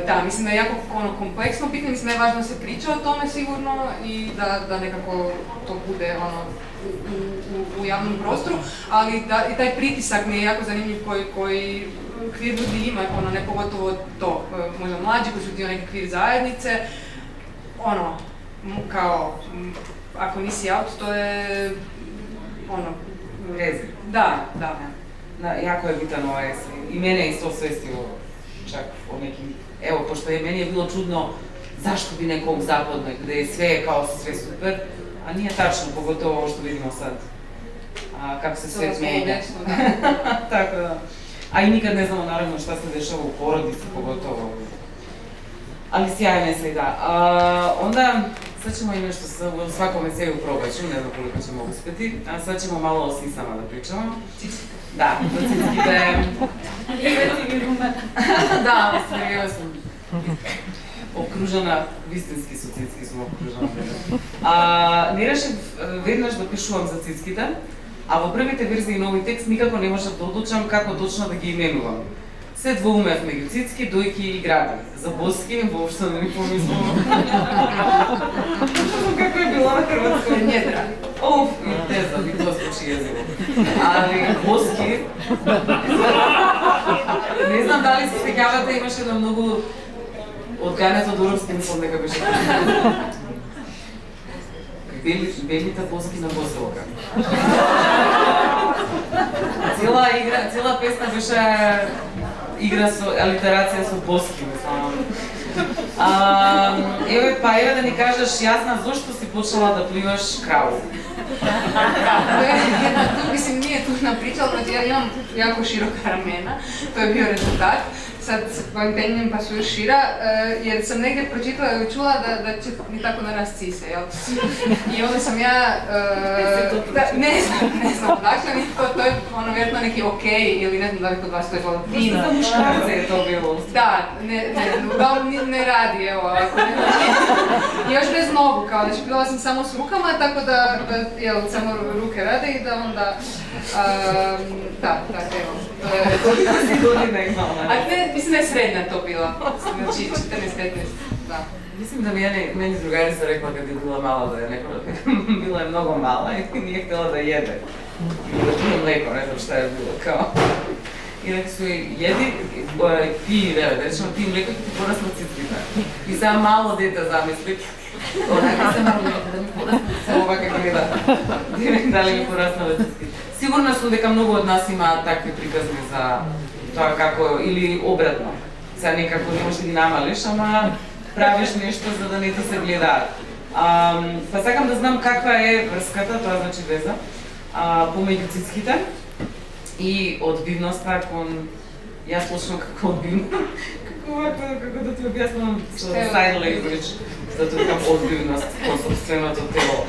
da, mislim da je jako kompleksno pitanje, mislim da je važno da se priča o tome sigurno i da nekako to bude u javnom prostoru, ali i taj pritisak mi je jako zanimljiv koji queer ljudi ima, ne pogotovo to, možda mlađi koji su dio neke queer zajednice, kao, ako nisi out, to je, Prezir. Da. Jako je bitan ovaj esej i mene je isto osvestilo čak o nekim, evo, pošto meni je bilo čudno zašto bi neko u zapadnoj, gde je sve kao sve super, a nije tačno, pogotovo ovo što vidimo sad, kako se svet menja. Tako da. A i nikad ne znamo naravno šta se dešava u porodici, pogotovo. Ali sjajan esej, da. Onda, sad ćemo i nešto u svakom eseju probat ću, ne znam koliko ćemo uspeti, a sad ćemo malo o sisama da pričamo. Da, do cickite. Iveti rumen. Da, ja sam обкружена, вистински со цицки сум обкружена. Не решив веднаш да пишувам за цицките, а во првите верзии на овој текст никако не можев да одлучам како точно да ги именувам. Се двоумев меѓу цицки, дојки и гради. За боски воопшто не ми помислувам. Како е било на хрватско? Недра. Оф, не знам, и тоа звучи јазиво. Али боски... Не знам дали се сеќавате, имаше едно многу од Гајна Тодоровски, мислам дека беше. Белите боски на Босилка. Цела песна беше игра со алитерација со боски, мислам. Еве да ни кажеш јасна зошто си почнала да пливаш краво? Mislim, nije tužna priča, ali ja imam jako široka ramena, to je bio rezultat. Sad se bavim penjem pa su još šira, jer sam negdje pročitala ili čula da će mi tako narast cise, jel? I onda sam ja, ne znam, dakle mi to je ono vjerojatno neki okej, ili ne znam da li kod vas to je zvala fino. Možda za muškarce je to bilo. Da, ne radi, evo, ako ne i još bez nogu, kao, znači plivala sam samo s rukama, tako da jel, samo ruke rade i da onda, evo, to je godina imala. A ne, mislim da je srednja to bila, znači 14-15, da. Mislim da meni drugarica rekla kad je bila mala da je bila je mnogo mala i nije htjela da jede. Da pije mleko, ne znam šta je bilo, kao. I rekli su joj, jedi, piji, da rečemo, piji mleko i ti porasno citkita. I sam malo dete zamisli, onako sam malo dete da mi porasno, samo ovako gleda, da li mi porasno citkita. Sigurna su дека mnogo od nas ima takvi prikazmi za тоа како, или обратно. Сега некако не можеш да ги намалиш, ама правиш нешто за да не ти се гледаат. Па сакам да знам каква е врската, тоа значи веза, помеѓу цицките и одбивноста кон... Јас почнам како одбивна, како да ти објаснам со sign language, zato викам одбивност кон собственото тело.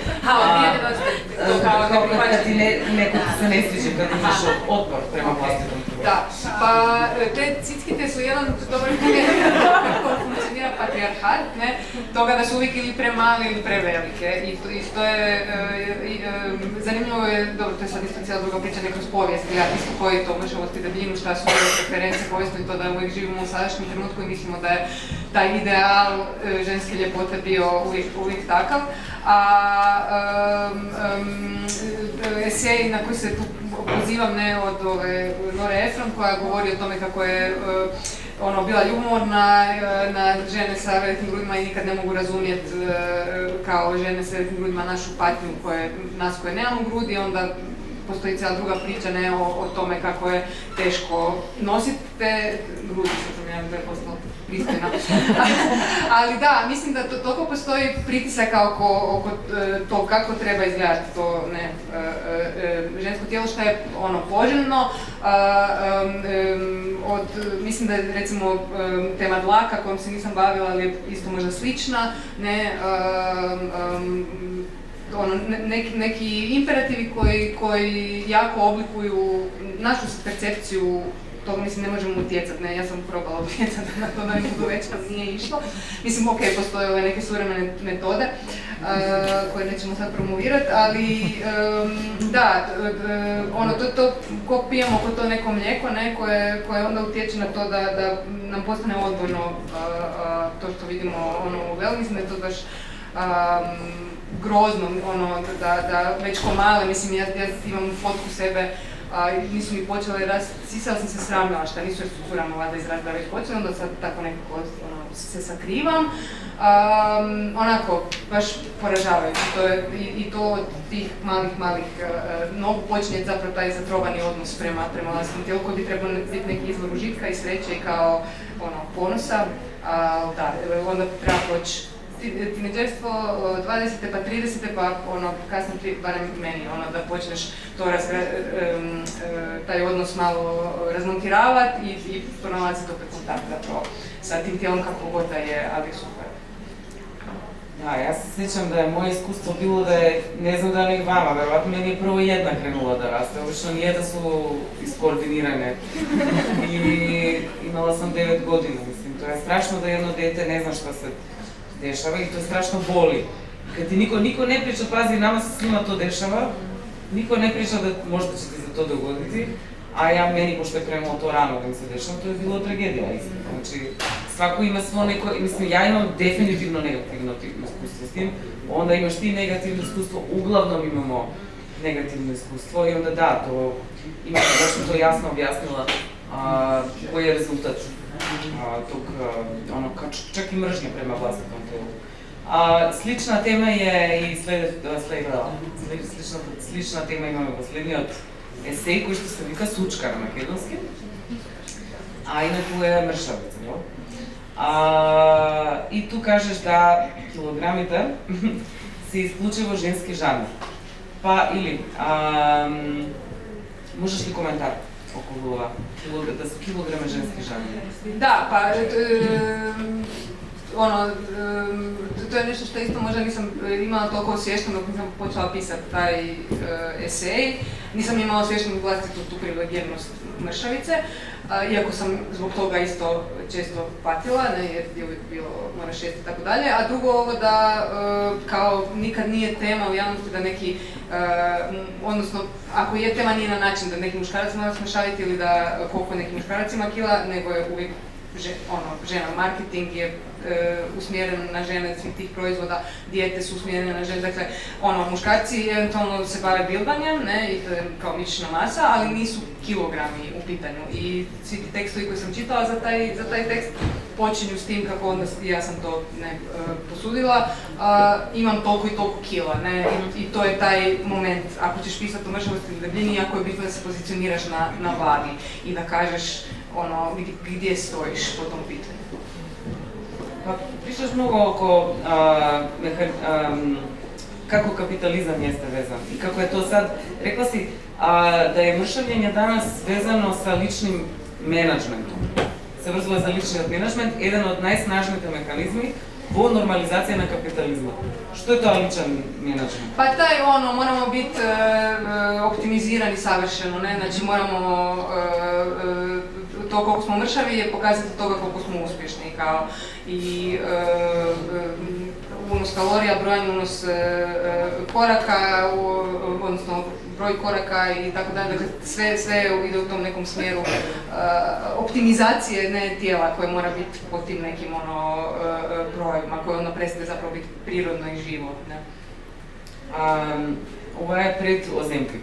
Кога ти некој се не свиđe, кога имаш отпор према властитом тело. Da, pa te cickite su jedan dobar primjer kako funkcionira patrijarhat, ne, toga da su uvijek ili premali ili prevelike i to je, zanimljivo je, dobro, to je sad isto cijela druga priča, ne kroz povijest, gledati isto koji to može voditi debljinu, šta su reference povijesno i to da uvijek živimo u sadašnjem trenutku i mislimo da je taj ideal ženske ljepote bio uvijek takav, a esej na koji se tu pozivam od Nore Ephron koja govori o tome kako je bila ljubomorna na žene sa velikim grudima i nikad ne mogu razumjeti kao žene sa velikim grudima našu patnju nas koje nemamo grudi, onda postoji cijela druga priča o tome kako je teško nositi te grudi, sad sam ja da je postala pristojna. Ali da, mislim da toliko postoji pritisaka oko to kako treba izgledati to žensko tijelo što je poželjno. Mislim da je recimo tema dlaka kojom se nisam bavila, ali je isto možda slična. Neki imperativi koji jako oblikuju našu percepciju, toga mislim ne možemo utjecati, ja sam probala utjecati na to da mi budu veća, nije išlo. Mislim, ok, postoje ove neke suvremene metode koje nećemo sad promovirati, ali da, to ko pijemo oko to neko mlijeko, koje onda utječe na to da nam postane odbojno to što vidimo u Veli, mislim da je to baš grozno, da već ko male, mislim, ja imam fotku sebe, nisu mi počele sisala sam se sramila šta nisu jer su curama vada izraz da već počele, onda sad tako nekako se sakrivam. Onako, baš poražavajuće, i to od tih malih nogu počinje zapravo taj zatrovani odnos prema vlastitom tijelu koji bi trebao biti neki izvor užitka i sreće i kao ponosa, da, onda treba poći tineđerstvo, 20. pa 30. pa kasno, barem meni, da počneš to taj odnos malo razmontiravati i pronalaziti opet kontakt zapravo sa tim tijelom kako god da je, ali super. Da, ja se sjećam da je moje iskustvo bilo da je, ne znam da li i vama, verovatno meni je prvo jedna krenula da raste, obično nije da su iskoordinirane i imala sam 9 godina, mislim, to je strašno da jedno dete ne zna šta se dešava i to je strašno boli. Kad ti niko ne priča, pazi, nama se svima to dešava, niko ne priča da možda će ti za to dogoditi, a meni, pošto je krenulo to rano da mi se dešava, to je bilo tragedija, istina. Znači, svako ima svo neko, mislim, ja imam definitivno negativno iskustvo s tim, onda imaš ti negativno iskustvo, uglavnom imamo negativno iskustvo i onda da, to imamo, baš sam to jasno objasnila koji je rezultat tog, čak i mržnje prema vlastitom telu. Slična tema je i slična tema imаме последниот есеј кој што се вика Сучка на македонски, а инаку е Мршавица, И tu kažeš da kilogramите se isključivo ženski жанр. Pa ili, možeš li komentar okolo ova, da su kilograme ženski жанр? Da, pa to je nešto što isto možda nisam imala toliko osvješteno dok nisam počela pisati taj esej. Nisam imala osvještenu vlastitu tu privilegiranost mršavice, iako sam zbog toga isto često patila, jer je uvijek bilo moraš jesti i tako dalje. A drugo ovo da kao nikad nije tema u javnosti da neki, odnosno ako je tema nije na način da neki muškarac mora smršaviti ili da koliko neki muškarac ima kila, nego je uvijek žena. Marketing je usmjeren na žene svih tih proizvoda, dijete su usmjerene na žene, dakle muškarci eventualno se bave bildanjem, ne, i to je kao mišićna masa, ali nisu kilogrami u pitanju. I svi ti tekstovi koji sam čitala za taj tekst počinju s tim kako onda ja sam to posudila, imam toliko i toliko kila, ne, i to je taj moment, ako ćeš pisati o mršavosti ili debljini, jako je bitno da se pozicioniraš na vagi i da kažeš gdje stojiš po tom pitanju. Pa pričaš mnogo oko kako kapitalizam jeste vezan i kako je to sad, rekla si da je mršavljenje danas vezano sa ličnim menadžmentom. Se vrzuje za lični menadžment, jedan od najsnažnijih mehanizmi vo normalizacija na kapitalizma. Što je to ličan menadžment? Pa taj moramo biti optimizirani savršeno, ne? Znači moramo to koliko smo mršavi je pokazati toga koliko smo uspješni, kao i unos kalorija, brojanje unos koraka, odnosno broj koraka i tako dalje, dakle sve ide u tom nekom smjeru optimizacije, ne, tijela koje mora biti po tim nekim brojevima koje onda prestaje zapravo biti prirodno i živo, ne. Ovo je pred Ozempik.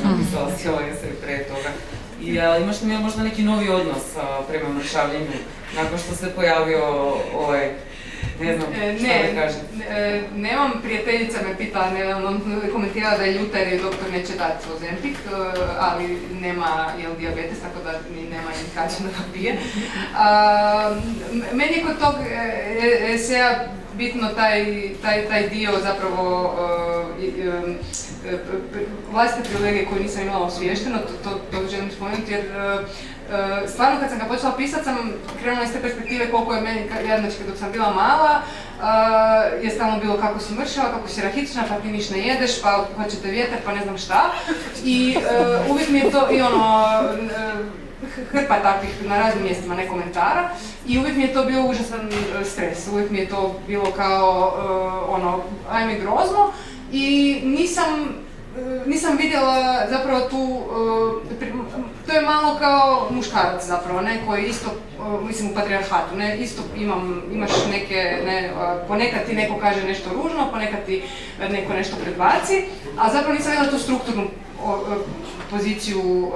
Napisala si ovaj esej pre toga. I imaš li možda neki novi odnos prema mršavljenju nakon što se pojavio ovaj, ne znam što da kažem? Nemam, prijateljica me pitala, komentirala da je ljuta jer je doktor neće dati Ozempik, ali nema dijabetes, tako da nema indikaciju da ga pije. Meni je kod tog eseja bitno taj dio zapravo vlastite privilegije koje nisam imala osviješteno, to želim spomenuti jer stvarno kad sam ga počela pisati sam krenula iz te perspektive koliko je meni jadnički dok sam bila mala, je stalno bilo kako si mršava, kako si rahitična, pa ti niš ne jedeš, pa hoćete vjetar, pa ne znam šta. I uvijek mi je to i hrpa takvih na raznim mjestima, ne komentara, i uvijek mi je to bio užasan stres, uvijek mi je to bilo kao ajme grozno i nisam vidjela zapravo tu, to je malo kao muškarac zapravo, ne, koji isto, mislim u patrijarhatu, ne, isto imaš neke, ne, ponekad ti neko kaže nešto ružno, ponekad ti neko nešto predbaci, a zapravo nisam vidjela tu strukturnu poziciju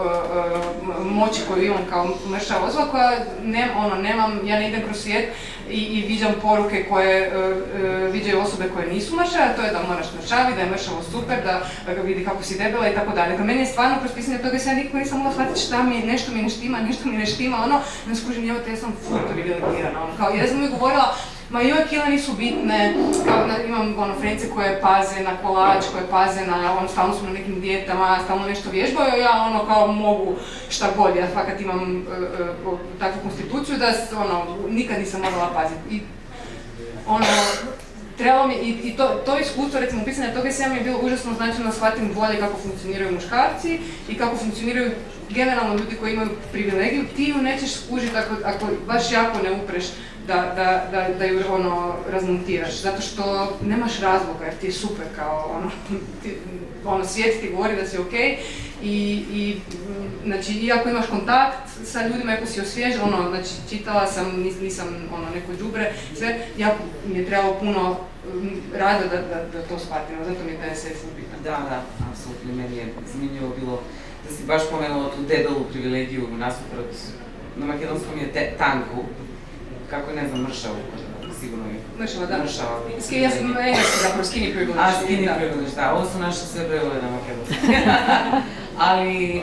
moći koju imam kao mršava osoba koja nemam, ja ne idem kroz svijet i viđam poruke koje viđaju osobe koje nisu mršave, a to je da moraš mršavi, da je mršavo super, da ga vidi kako si debela i tako dalje. Dakle, meni je stvarno kroz pisanje toga se ja nikako nisam mogla shvatiti šta mi, nešto mi ne štima, ne skužim, evo te ja sam full privilegirana, kao ja sam uvijek govorila, ma joj, kila nisu bitne, kao imam frence koje paze na kolač, koje paze na, stalno su na nekim dijetama, stalno nešto vježbaju, ja kao mogu šta god, ja fakat imam takvu konstituciju da nikad nisam morala paziti. I trebalo mi, i to iskustvo, recimo pisanja toga eseja mi je bilo užasno značajno da shvatim bolje kako funkcioniraju muškarci i kako funkcioniraju generalno ljudi koji imaju privilegiju, ti ju nećeš skužiti ako baš jako ne upreš da ju razmontiraš, zato što nemaš razloga jer ti je super kao svijet ti govori da si okej i znači iako imaš kontakt sa ljudima, ako si osvježen, znači čitala sam, nisam neko đubre, sve, jako mi je trebalo puno rada da to shvatim, zato mi je taj esej bitan. Da, apsolutno, meni je zanimljivo bilo da si baš pomenula tu debelu privilegiju nasuprot, na makedonskom je tanku, kako ne znam, mršavu, sigurno je. Mršava, da. Mršava. Ja sam engleski zapravo, skinny privilege. Skinny privilege, da, ovo su naše sve prevode na makedonskom. Ali,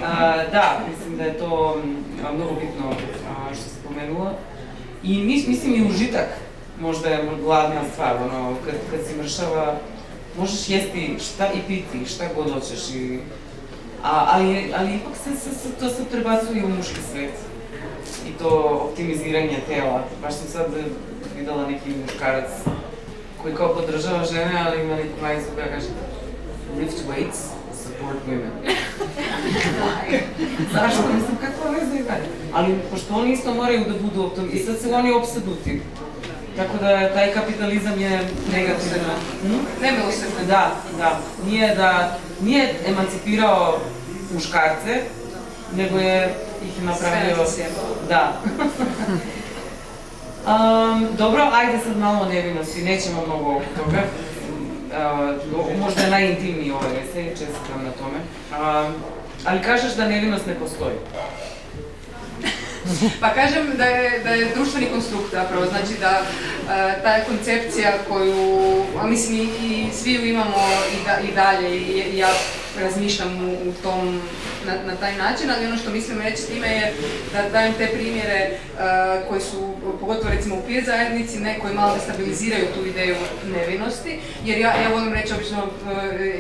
da, mislim da je to mnogo bitno što si pomenula. I mislim i užitak možda je glavna stvar, ono, kad si mršava, možeš jesti šta i piti, šta god hoćeš, ali ipak to se prebacuje u muški svet. I to optimiziranje tela. Baš sam sad videla neki muškarac koji kao podržava žene, ali ima neku majicu koja kaže lift weights, support women. Zašto? Mislim, kakva veza je dalje? Ali pošto oni isto moraju da budu optimizirani, i sad se oni opseduti. Tako da taj kapitalizam je negativan. Nemilosrdno. Da. Nije emancipirao muškarce, nego je ih napravio... Sve na sjebo. Da. Dobro, ajde sad malo nevinosti, nećemo mnogo oko toga. Možda je najintimniji ovaj esej, čestitam na tome. Ali kažeš da nevinost ne postoji. Pa kažem da je društveni konstrukt zapravo, znači da ta koncepcija koju, a mislim i svi ju imamo i dalje i ja razmišljam u tom, na taj način, ali ono što mislim reći s time je da dajem te primjere koji su, pogotovo recimo u peer zajednici, koji malo destabiliziraju tu ideju nevinosti, jer ja volim reći obično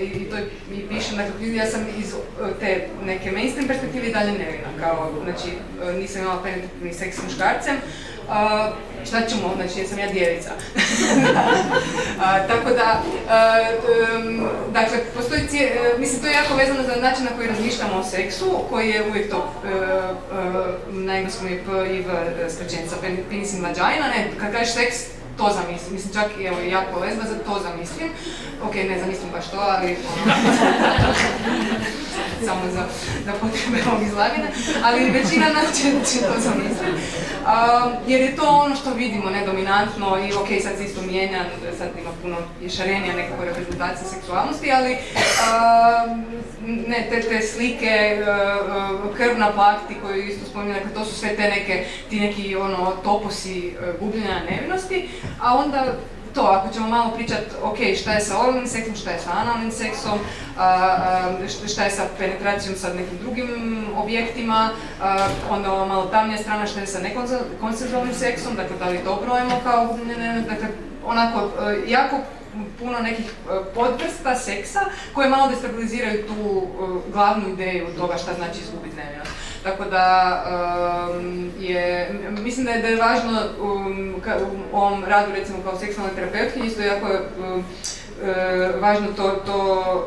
i to i pišem, dakle ja sam iz te neke mainstream perspektive i dalje nevina, kao, znači nisam imala penetrativni seks s muškarcem, šta ćemo, znači jesam ja djevica. Tako da, dakle, postoji mislim, to je jako vezano za način na koji razmišljamo o seksu, koji je uvijek to, na engleskom je P i V skraćenica, penis in vagina, ne, kad kažeš seks, to zamislim, mislim čak evo jako lezba, za to zamislim. Ok, ne zamislim baš to, ali samo za potrebe ovog izlaganja, ali većina nas će to zamislim. Jer je to ono što vidimo, nedominantno i ok, sad se isto mijenja, sad ima puno šarenija nekako reprezentacije seksualnosti, ali ne, te slike, krv na plahti koju isto spominjam, dakle to su sve te ti neki toposi gubljenja nevinosti, a onda to, ako ćemo malo pričati, ok, šta je sa oralnim seksom, šta je sa analnim seksom, šta je sa penetracijom sa nekim drugim objektima, onda ova malo tamnija strana šta je sa nekonsenzualnim seksom, dakle da li to brojimo kao, dakle, onako, jako puno nekih podvrsta seksa koje malo destabiliziraju tu glavnu ideju toga šta znači izgubiti nevinost. Tako da mislim da je važno u ovom radu recimo kao seksualna terapeutkinja isto jako važno to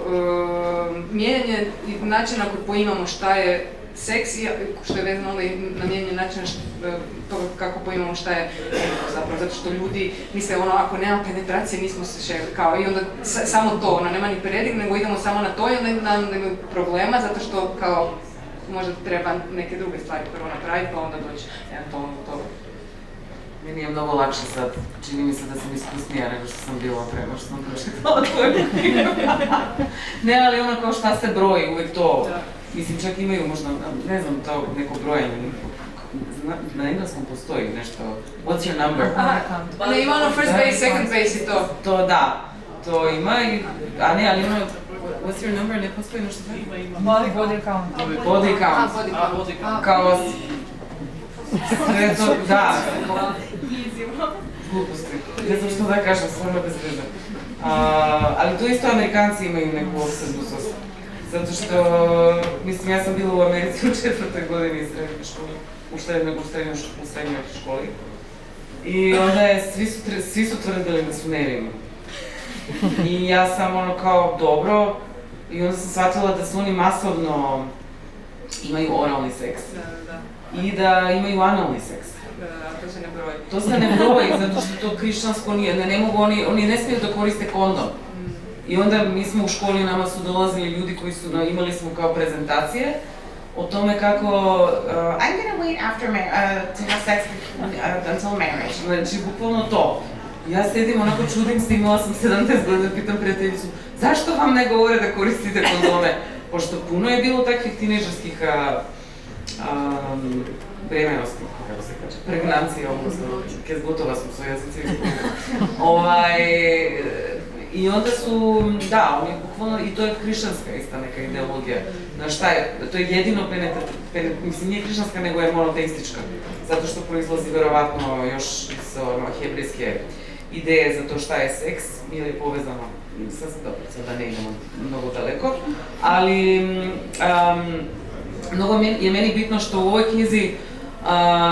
mijenjanje načina koji poimamo šta je seks, što je vezano na mijenjanje načina toga kako poimamo šta je zapravo, zato što ljudi misle ako nema penetracije nismo se kao i onda samo to, nema ni predik, nego idemo samo na to i onda imaju problema zato što kao možda treba neke druge stvari prvo napraviti pa onda doći eventualno do toga. Meni je mnogo lakše sad, čini mi se da sam iskusnija nego što sam bila prema što sam pročitala tvoju knjigu. Ne, ali kao šta se broji, uvijek to. Mislim, čak imaju možda, ne znam, to neko brojanje. Na engleskom postoji nešto, what's your number? Ne, ima first base, second base i to. To da, to ima, a ne, ali what's your number, ne postoji nešto tako? Body count. Body count. Kao, sve to, da. Gluposti. Ne znam što da kažem, stvarno bez veze. Ali tu isto Amerikanci imaju neku opsednutost. Zato što, mislim, ja sam bila u Americi u 4. godini srednje škole, u srednjoj školi. I onda svi su tvrdili da su nevini. I ja sam kao dobro, i onda sam shvatila da su oni masovno imaju oralni seks. I da imaju analni seks. To se ne broji. To se ne broji, zato što to hrišćansko nije, ne mogu, oni ne smiju da koriste kondom. I onda mi smo u školi, nama su dolazili ljudi koji su, imali smo kao prezentacije o tome kako I'm gonna wait after to have sex until marriage. Znači, bukvalno to. Ja sedim, onako čudim se, imala sam 17 godina, pitam prijateljicu, zašto vam ne govore da koristite kondome? Pošto puno je bilo takvih tinejdžerskih bremenosti, kako se kaže, pregnancije, odnosno, kezgotova smo svoj jezici. И onda su, da, oni bukvalno, i to je hrišćanska ista neka ideologija. Znaš šta je, to je jedino mislim, nije hrišćanska, nego je monoteistička. Zato što proizlazi verovatno još iz hebrejske ideje za to šta je seks, ili je povezano sa, dobro, da ne idemo mnogo daleko, ali mnogo je meni bitno što u ovoj knjizi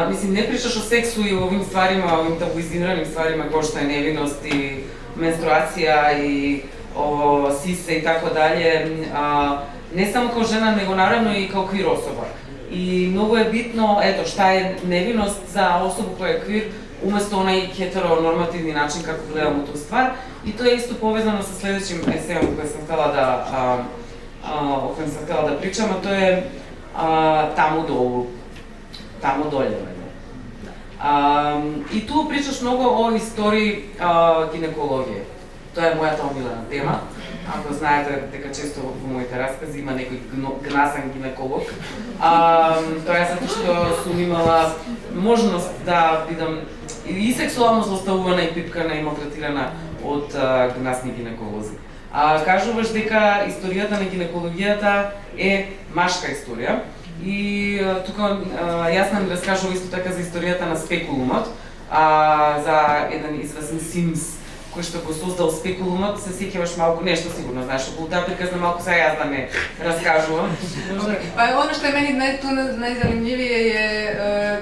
mislim, ne pričaš o seksu i o ovim stvarima, ovim tabuiziranim stvarima kao što je nevinost i menstruacija i sise i tako dalje, ne samo kao žena, nego naravno i kao queer osoba. I mnogo je bitno, eto, šta je nevinost za osobu koja je queer, umesto onaj heteronormativni način kako gledamo tu stvar. I to je isto povezano sa sledećim esejom o kojem sam htela da pričam, a to je Tamo dolu, Tamo dolje. I tu pričaš mnogo o istoriji ginekologije. To je мојата омилена тема. Ако знаете дека често во моите раскази има некој гнасен гинеколог. Тоа е затоа што сум имала можност да бидам и сексуално злоставувана, и пипкана, и малтретирана од гнасни гинеколози. Кажуваш дека историјата на гинекологијата е машка историја. И тука јас нам раскажувам исто така за историјата на спекулумот, за еден известен Симс, кој што го создал спекулумот. Се сеќаваш малку, нешто сигурно знаеш околу таа приказна, малку сега јас да не раскажувам. Оно што е мене најзанимљивije е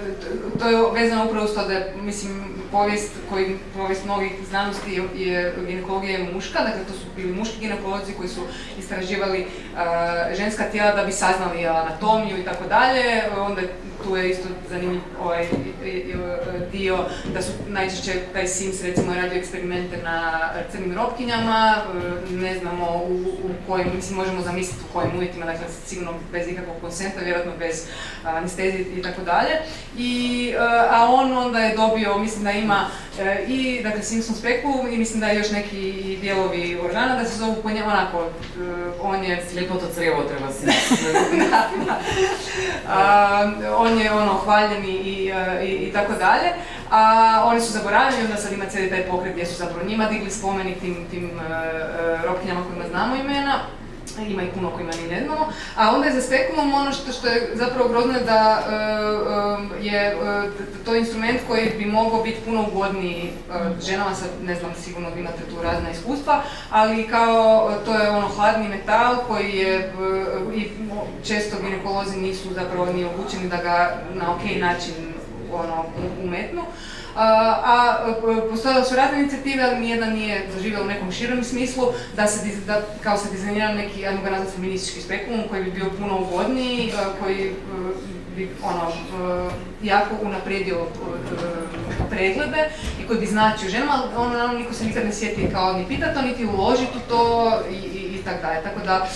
тоа е везано управо со да, мислим, повест многих знаности е гинекологија е мушка, дека тоа су били мушки гинеколози кои су истраживали женска тела да би сазнали анатомију и така дале. Онда tu je isto zanimljiv ovaj dio da su najčešće taj Sims recimo radio eksperimente na crnim ropkinjama, ne znamo u kojim, mislim možemo zamisliti u kojim uvjetima, dakle sigurno bez ikakvog konsenta, vjerojatno bez anestezije i tako dalje. A on onda je dobio, mislim da ima i dakle Simpson spekulum i mislim da je još neki dijelovi organa da se zovu po njemu onako, on je slijepoto crevo treba si. On je ono hvaljen i tako dalje, a oni su zaboravljeni, onda sad ima cijeli taj pokret gdje su zapravo njima digli spomenik tim ropkinjama kojima znamo imena, ima i puno kojima ni ne znamo, a onda je za spekulum ono što je zapravo grozno je da je to instrument koji bi mogao biti puno ugodniji ženama, sad ne znam, sigurno vi imate tu razna iskustva, ali kao to je ono hladni metal koji je i često ginekolozi nisu zapravo ni obučeni da ga na okej način ono umetnu. Postojale su razne inicijative, ali nijedna nije zaživjela u nekom širem smislu, da kao se dizajnira neki, ajmo ga nazvati, feministički spekulum koji bi bio puno ugodniji, koji bi jako unaprijedio preglede i koji bi značio ženama, ali niko se nikad ne sjeti kao ni pitati to, niti uložiti u to i tako dalje. Tako da,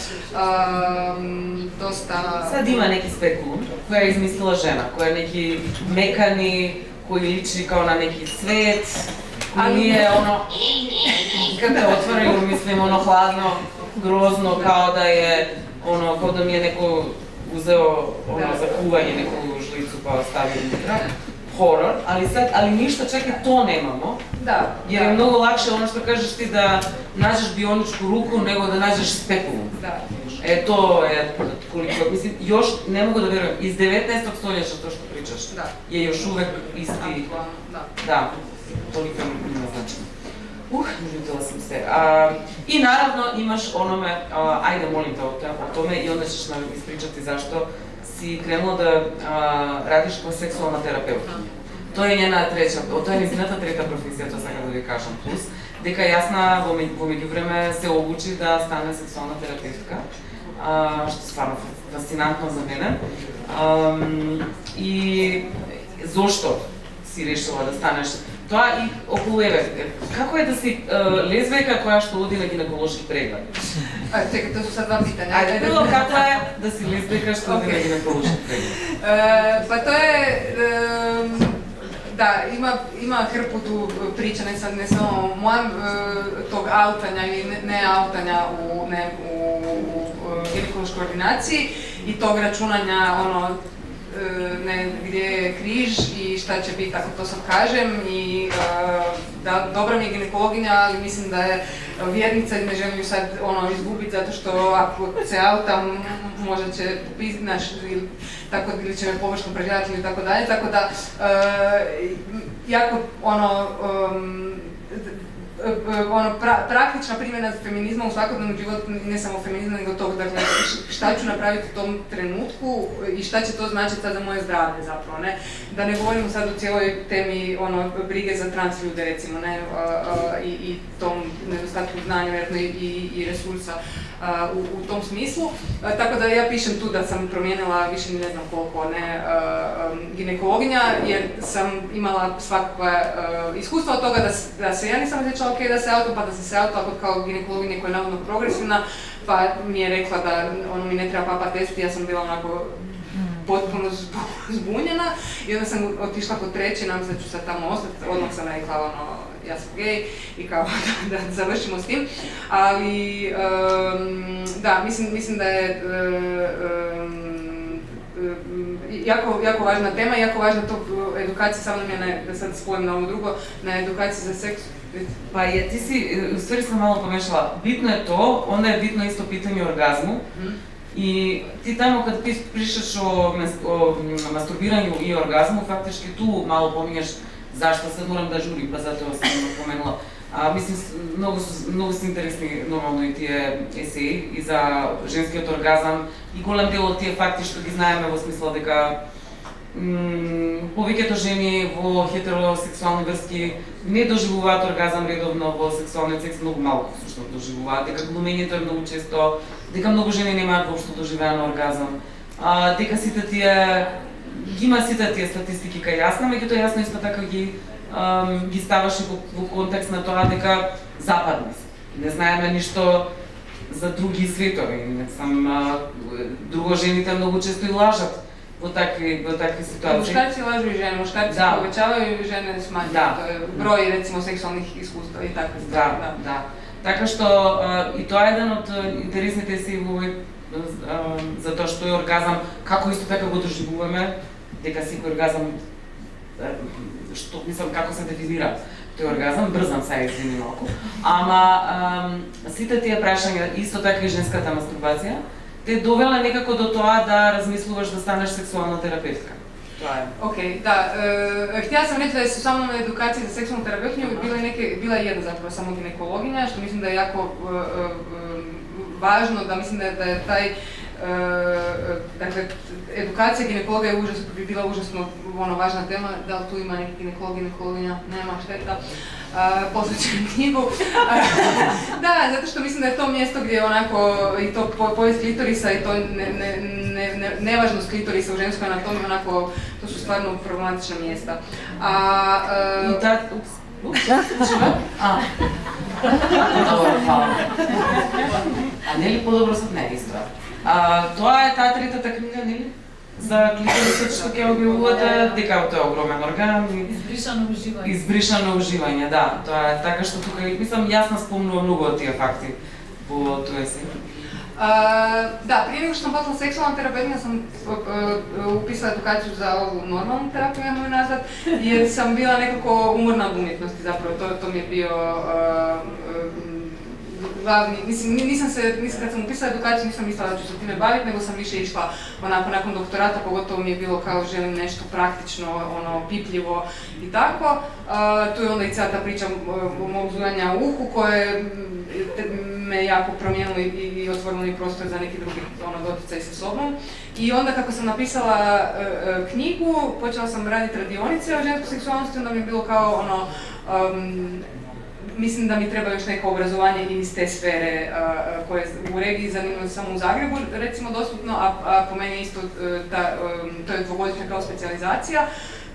dosta... Sad ima neki spekulum koja je izmislila žena, koja je neki mekani, koji liči kao na neki svet, koji nije ono, kada otvorimo, mislim, ono hladno, grozno, kao da je, ono, kao da mi je neko uzeo, ono, za kuvanje neku žlicu pa stavio unutra. Horor, ali ništa, čekaj, to nemamo, jer je mnogo lakše ono što kažeš ti da nađeš bioničku ruku nego da nađeš spekulum. To je koliko, mislim, još ne mogu da verujem, iz 19. stoljeća to što pričaš je još uvek isti, da, toliko ima značajno. Ljutila sam se. I naravno imaš onome, ajde molim te o tome i onda ćeš nam ispričati zašto si krenula da radiš kao seksualna terapeutka. To je njena treća, to je незината трета професија, тоа сакам да ви кажам, плюс дека јасна во меѓувреме се обучи да стане сексуална терапевтка, што е стварно фасцинантно за мене. И зошто си решила да станеш тоа и околу како е да си лесбијка која што оди на гинеколошки преглед? Чекай, тоа су са два питања. Ајде, прво како е да си лесбијка што оди на гинеколошки преглед? Па тоа е... Да, има hrputu priča, ne samo mojem, tog autanja ili ne autanja u ginekološkoj ordinaciji i tog računanja, ono, gdje je križ i šta će biti ako to sad kažem i da dobra mi je ginekologinja, ali mislim da je vjernica i ne želim ju sad izgubiti zato što ako se autam možda će popizditi ili će me pogrešno pregledati ili tako dalje, tako da jako praktična primjena feminizma u svakodnevnom životu, ne samo feminizma, nego tog, dakle, šta ću napraviti u tom trenutku i šta će to značiti sad za moje zdravlje zapravo, ne? Da ne govorimo sad o cijeloj temi, brige za trans ljude, recimo, ne? I tom nedostatku znanja, vjerojatno i resursa u tom smislu. Tako da ja pišem tu da sam promijenila više ne znam koliko, ne, ginekologinja, jer sam imala svakakva iskustva od toga da se ja nisam osjećala ok da se auto, pa da sam se auto kao ginekologinja koja je navodno progresivna, pa mi je rekla da mi ne treba papa test i ja sam bila onako potpuno zbunjena i onda sam otišla kod treće, nam se da ću sad tamo ostati, odmah sam rekla ja sam gej i kao da završimo s tim, ali da, mislim da je jako važna tema i jako važna to edukacija, samo nam je, da sad spojim na ovo drugo, na edukaciji za seks. Pa ti si, u stvari sam malo pomešala, bitno je to, onda je bitno isto pitanje o orgazmu. I ti tamo kad pričaš o masturbiranju i orgazmu, faktički tu malo pominješ zašto sad moram da žurim, pa zato sam pomenula. Mislim, mnogo su интересни нормално и тие есеи и за женскиот оргазам и голем дел од тие факти што ги знаеме во смисла дека повеќето жени во хетеросексуални врски не доживуваат оргазам редовно во сексуалниот секс, многу малку всушност доживуваат, дека глумењето е многу често, дека многу жени немаат воопшто доживеан оргазам, дека сите тие ги има сите тие статистики кај јасна, меѓутоа јасно исто така ги ставаше во контекст на тоа дека западни се. Не знаеме ништо за други светови. Друго жените многу често и лажат во такви ситуации. Мушкарци лажу и жени, мушкарци повеќавају и жени смањаат. Број, рецимо, сексуалних искуства и такви стави. Да. Така што и тоа е еден од интересните си за тоа што е оргазам, како исто така го доживуваме, дека секој оргазам, што мислам како се дефинира тој оргазам, брзам сега извини малку. Ама сите тие прашања, исто така и женската мастурбација, те довела некако до тоа да размислуваш да станеш сексуална терапевтка. Тоа е. Океј, да. Хтела сам рече да се само на едукација за сексуална терапевтија била една заpravo само гинекологиња, што мислам да е јако важно, да мислам да е тај dakle, edukacija ginekologa bi bila užasno važna tema, da li tu ima neki ginekolog, ginekologinja, nema šteta, poslućem knjigu. Da, zato što mislim da je to mjesto gdje onako, i to povijest klitorisa i to nevažnost klitorisa u ženskoj anatomiji, onako, to su stvarno problematična mjesta. I ta, Dobro, hvala. A не ли по-добро со неа исто? Тоа е таа третата книга, нели? За клиторисот што ќе објавувате, дека тоа е огромен орган и избришано уживање, да. Тоа е така што тука, мислам, јасно спомнува многу од тие факти во тоа си. Да, прije nego što sam postala seksualna terapeutka sam upisala edukaciju za ovu normalnu terapiju jednu nazad, jer sam bila nekako umorna od umjetnosti zapravo, to mi je bio glavni, mislim kad sam upisala edukaciju nisam mislila da ću se time baviti, nego sam više išla onako nakon doktorata, pogotovo mi je bilo kao želim nešto praktično, pipljivo i tako. Tu je onda i cijela ta priča mog zujanja u uhu koje me jako promijenilo i otvorilo mi prostor za neki drugi doticaj sa sobom. I onda kako sam napisala knjigu, počela sam raditi radionice o ženskoj seksualnosti, onda mi je bilo kao mislim da mi treba još neko obrazovanje iz te sfere koje je u regiji zanimljivo samo u Zagrebu recimo dostupno, a po meni isto to je dvogodišnja kao specijalizacija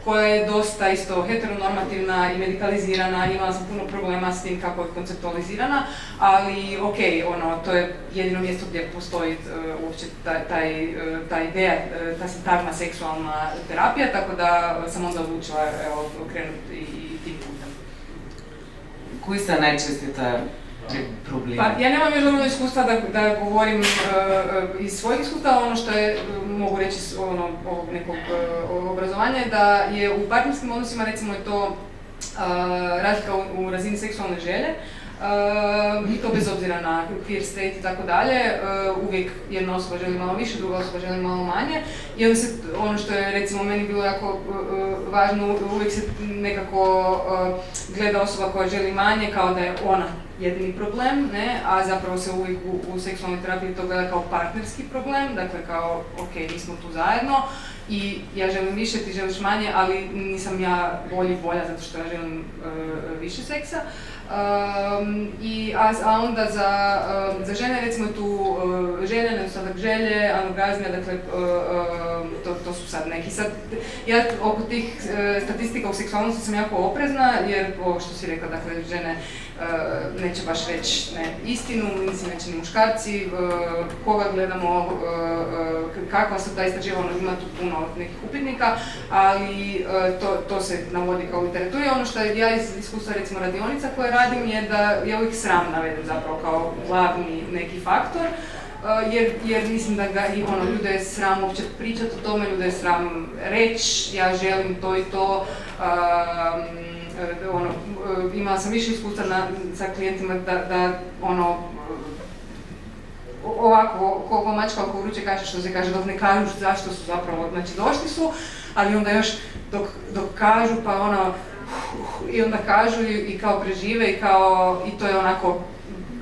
koja je dosta isto heteronormativna i medikalizirana, imala sam puno problema s tim kako je konceptualizirana, ali okej, to je jedino mjesto gdje postoji uopće ta ideja, ta sintagma seksualna terapija, tako da sam onda odlučila krenuti i tim putem. Кои се најчестите проблеми? Па, ја немам још доволно искуства да говорим из својих искуства, оно што е, могу речи, некog образовање, да е у партнерским односима, рецимо, е то разлика у разини сексуалне желе, и то без обзира на queer, straight и тако дале, увек една особа жели мало више, друга особа жели мало мање, и onda се, ono што е, рецимо, мени било јако важно, увек се некако гледа особа која жели мање као да е она jedini problem, ne, a zapravo se uvijek u seksualnoj terapiji to gleda kao partnerski problem, dakle kao, ok, mi smo tu zajedno i ja želim više, ti želiš manje, ali nisam ja bolja zato što ja želim više seksa. A onda za žene, recimo tu želje, nedostatak želje, anorgazmija, dakle, to su sad neki. Sad, ja oko tih statistika u seksualnosti sam jako oprezna, jer ovo što si rekla, dakle, žene neće baš reći istinu, mislim neće ni muškarci, koga gledamo, kakva su ta istraživanja, ima tu puno nekih upitnika, ali to se navodi kao u literaturi. Ono što ja iz iskustva, recimo, radionica koje radim je da ja uvijek sram navedem zapravo kao glavni neki faktor, jer mislim da ga i ljude je sram uopće pričati o tome, ljude je sram reći, ja želim to i to. Imala sam više iskustva sa klijentima da ovako, ko mačka oko vruće kaše, što se kaže, dok ne kažu zašto su zapravo, znači došli su, ali onda još dok kažu pa i onda kažu i kao prežive i to je onako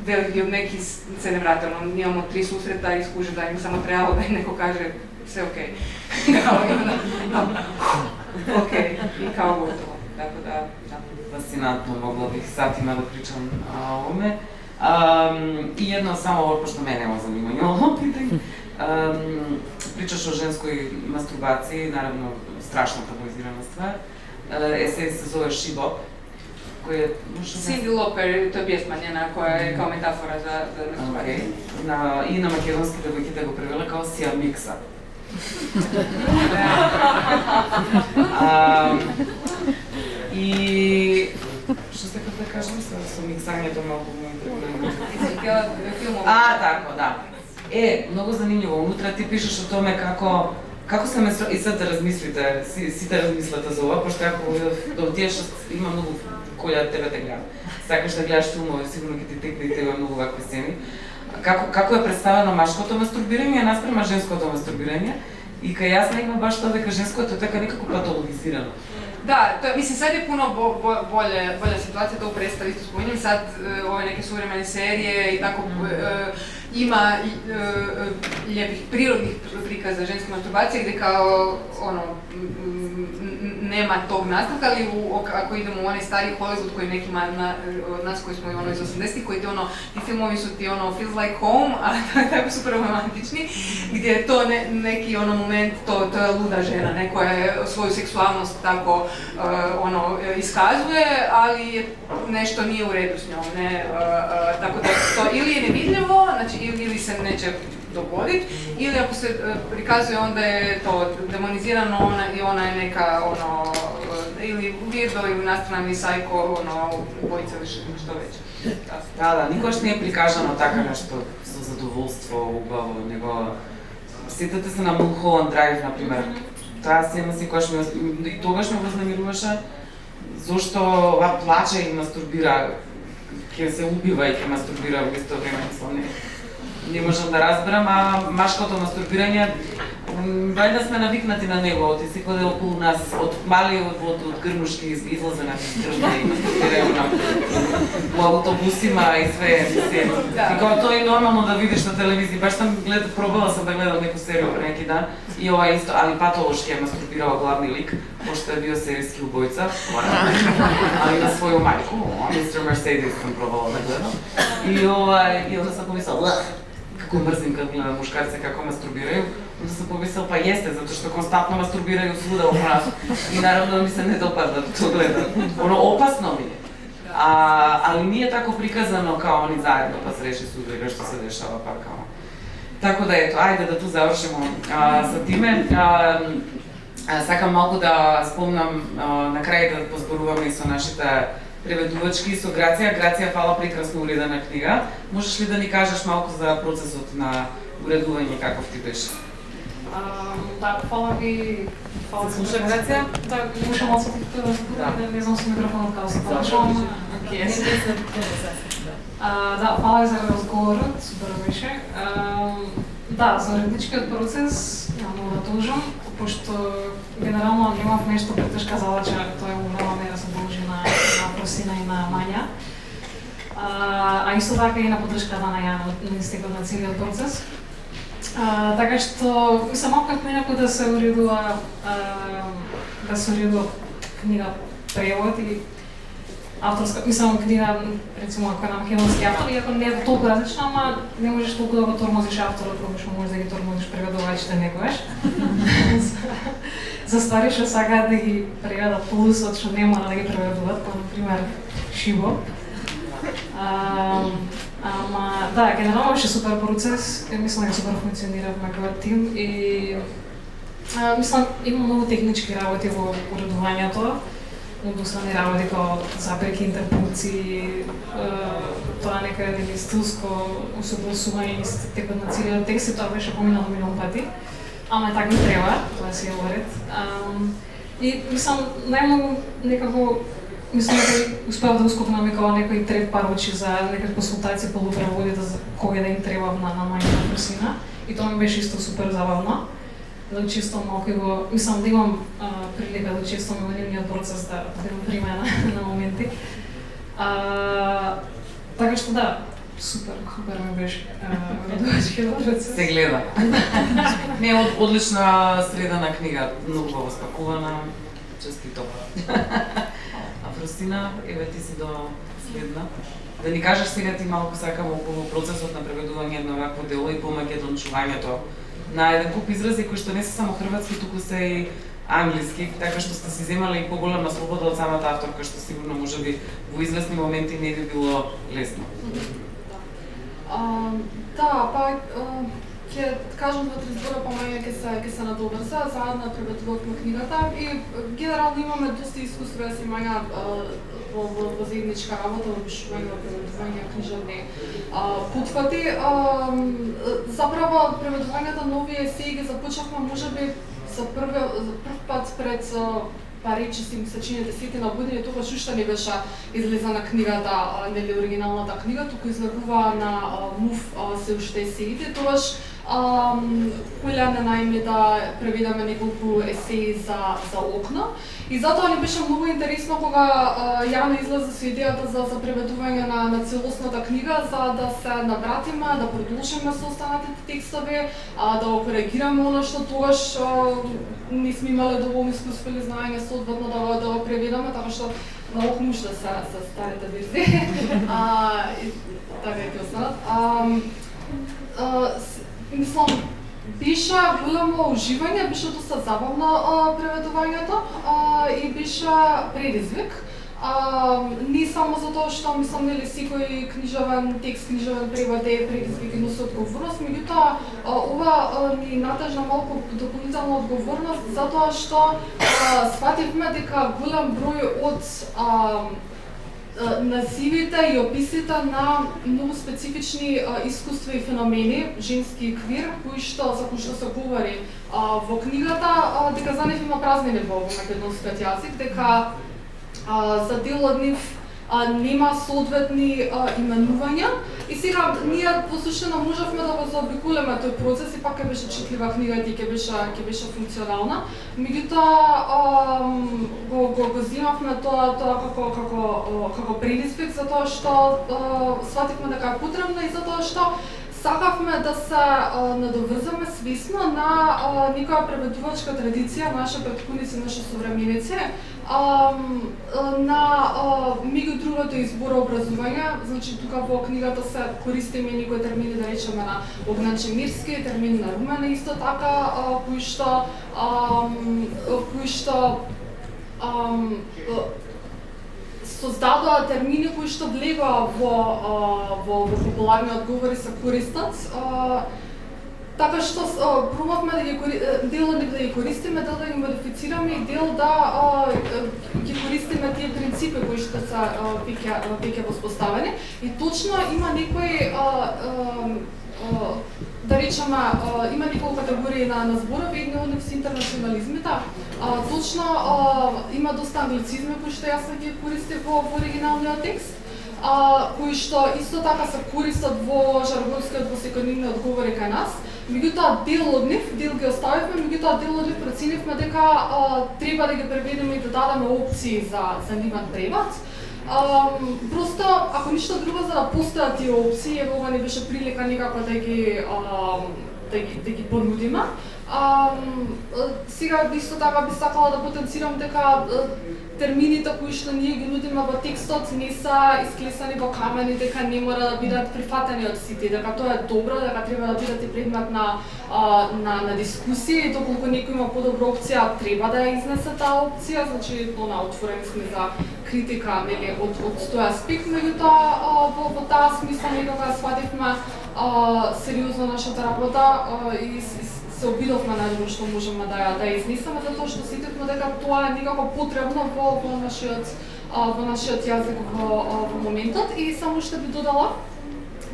velik dio, neki se ne vrate, imamo 3 susreta i skuže da im samo trebalo da im neko kaže sve okej. Okej, i kao gotovo, tako da. Fascinantno, mogla bih satima da pričam o ovome. I jedno samo ovo, pošto mene ovo zanimanje ovo pitanje. Pričaš o ženskoj masturbaciji, naravno strašno tabuizirana stvar. Esej se zove She Bop, koji je... Cyndi Lauper, to je pjesma njena koja je kao metafora za masturbaciju. I na makedonski devojke da go prevele kao Sija Miksa. I... Što ste kako da kažem, sa miksanjem malo tako, da. Mnogo zanimljivo, unutra ti pišeš o tome kako se i sad da razmislite, сите размислете за ова, пошто ако да отидеш, има многу која тебе те гледа. Сакаш да гледаш филмови, сигурно ќе ти текне и тебе многу вакви сцени. Како е представено машкото мастурбирање наспрема женското мастурбирање? И кај јас не има баш тоа дека женското е така некако патологизирано. Da, mislim sad je puno bolja situacija, to u predstavi isto spominjem, sad ove neke suvremene serije i tako ima lijepih prirodnih prikaza ženske masturbacije gdje kao nema tog nastavka, ali ako idemo u onaj stari Hollywood koji nekima od nas koji smo iz 80-ih, koji ti filmovi su ti feels like home, a tako super romantični, gdje je to neki moment, to je luda žena, koja je svoju seksualnost tako iskazuje, ali nešto nije u redu s njom, tako da to ili je nevidljivo, znači ili se neće dogoditi, ili ako se prikazuje onda je to demonizirano i ona je neka ili weirdo ili nastrana ili psycho, ubojica ili što već. Da, никогаш не е прикажано така нешто со задоволство, убаво, него сетете се на Mulholland Drive, например. Таа сцена секогаш и тогаш ме вознемируваше, зошто плаче и мастурбира, ќе се убива и ќе мастурбира во исто време, не можам да разберам, а машкото мастурбирање, вајда сме навикнати на него, ти секој да околу нас, од мали од грнушки излазе на грнда и мастурбирање по автобусима и све. И кога тоа е нормално да видиш на телевизија, баш пробала сам да гледам неку серија пред неки дан, и ова исто, али патолошки е мастурбирал главни лик, пошто е био серијски убојца, али на своју мајку, Mr. Mercedes сам пробала да гледам, и onda sam pomislila, како мрзим кога гледам мушкарци како мастурбирају, onda sam pomislila, па јесте, затоа што константно мастурбирају свуда околу нас, и наравно ми се не допада да то гледам, опасно ми е. Али не е тако приказано као они заедно, па се реши судрега што се дешава па као. Така да ето, ајде да ту завршимо со тиме. Сакам малку да спомнам на крај да позборуваме и со нашите преведувачки со Грација. Грација, фала, прекрасно уредена книга. Можеш ли да ни кажеш малку за процесот на уредување, каков ти беше? Да, фала ви. Се слуша, Грација? Да, слушам од да не знам со микрофонот како се слушам. Да, фала ви за разговорот, супер беше. Да, за уредничкиот процес многу да тужам, пошто генерално немав нешто претешка задача, тоа е голема мера се должи на Просина и на Мања. А исто така и на поддршката на Јана на истекот на целиот процес. Така што мислам малку како мене да се уредува книга превод или авторска, мислам книга рецимо ако на македонски автор, иако не е толку различна, ама не можеш толку да го тормозиш авторот, кога што можеш да ги тормозиш преведувачите некогаш. За ствари што сакаат да ги преведат плюсот што не мора да ги преведуваат, како например Шибо. Ама да, генерално беше супер процес, мислам дека супер функциониравме како тим и мислам има многу технички работи во уредувањето, многу слани работи како запреки, интерпункции, тоа некаде или стилско усогласување текот на целиот текст и тоа беше поминато милион пати, ама така ми треба, тоа си е уред. И мислам најмногу некако мислам дека успеав да ускопнам како некој трет пар очи за некои консултации полупреводите за кога да им треба на Мања на Просина и тоа ми беше исто супер забавно. Да често малку го мислам да имам прилика да честувам во нивниот процес да бидам примена на моменти. Така што да, супер ми беше уредувачкиот процес. Се гледа. Не, одлична средена книга, многу убаво спакувана, честито. Просина, еве ти си до следна. Да ни кажеш сега ти малку сакам околу процесот на преведување на вакво дело и помакедончувањето на еден куп изрази кои што не се само хрватски, туку се и англиски, така што сте си земале и поголема слобода од самата авторка, што сигурно можеби во известни моменти не би било лесно. Да, па ќе кажам во 3 збора помаѓа ќе се надобрза, заедно преведувавме книгата и генерално имаме доста искуство си Мања во заедничка работа во пишување, во преведување на книжевни потфати. Заправо преведувањето на овие есеи ги започнавме можеби за прв пат пред речи си ми се чини 10 години, тогаш уште не беше излезена книгата, нели оригиналната книга, туку излегува на МУФ се уште есеите, тогаш Кујлене најме да преведеме неколку есеи за окно. И затоа ни беше многу интересно кога Јана излезе со идејата за преведување на целосната книга, за да се навратиме, да продолжиме со останатите текстови, да го коригираме она што тогаш не сме имале доволно искуство или знаење соодветно да го преведеме, така што малку уште се старите верзии. Така ќе останат. Мислам, беше големо уживање, беше доста забавно преведувањето и беше предизвик. Не само затоа што мислам нели секој книжевен текст, книжевен превод е предизвик и носи одговорност, меѓутоа ова ни натежна малку дополнителна одговорност затоа што сфативме дека голем број од називите и описите на многу специфични искуства и феномени, женски и квир, за кои што се говори во книгата, дека за нив има празнини во македонскиот јазик, дека за дел од нив нема соодветни именувања и сега ние во суштина можевме да го заобиколиме тој процес и пак ќе беше читлива книгата и ќе беше функционална. Меѓутоа го земавме тоа како предизвик затоа што свативме дека е потребно и затоа што сакавме да се надоврзаме свесно на некоја преведувачка традиција, наши претходници, наши современици, на меѓу другото избора образување, значи тука во книгата се користиме некои термини, да речеме на Огнан Чемирски, термин на Румене исто така, кои што создадоа термини кои што влегоа во популарниот говор и се користат. Така што пробавме да дел да ги користиме, дел да ги модифицираме и дел да ги користиме тие принципи кои што се веќе воспоставени. И точно има некои да речеме, има неколку категории на зборови, едни од нив се интернационализмите. Точно има доста англицизми кои што јас ги користев во оригиналниот текст, кои што исто така се користат во жаргонскиот во секојдневниот говори кај нас. Меѓутоа дел од нив, дел ги оставивме, меѓутоа дел од нив преценивме дека треба да ги преведеме и да дадеме опции за нивен превод. Просто, ако ништо друго, за да постојат тие опции, ево ова не беше прилика некако да ги понудиме. Сега исто така би сакала да потенцирам дека термините кои што ние ги нудиме во текстот не се исклесани во камен и дека не мора да бидат прифатени од сите, дека тоа е добро, дека треба да бидат и предмет на дискусија и доколку некој има подобра опција, треба да ја изнесе таа опција, значи отворени сме за критика, нели, од тој аспект, меѓутоа во таа смисла некако ја свативме сериозно нашата работа и се обидовме најдобро што можеме да ја изнесеме, затоа што сетивме дека тоа е некако потребно во нашиот јазик во моментот. И само што би додала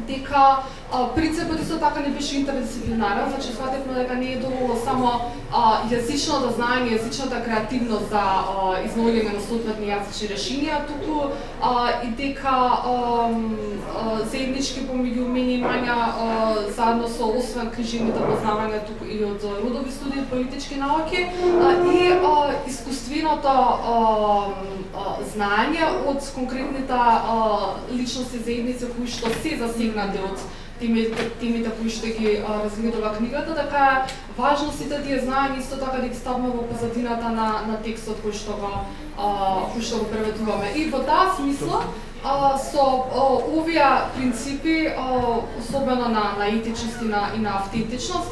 дека принципот исто така не беше интердисциплинарен, значи свативме дека не е доволно само јазичното знаење, јазичната креативност за изнаоѓање на соодветни јазични решенија, туку и дека заеднички помеѓу мене и Мања заедно со освен книжевните познавања туку и од родови студии, политички науки и искуственото знаење од конкретните личности заедници кои што се засегнати од темите кои што ги разгледува книгата, така е важно сите тие знаења исто така да ги ставиме во позадината на текстот кој што го преведуваме. И во таа смисла со овие принципи, особено на етичност и на автентичност,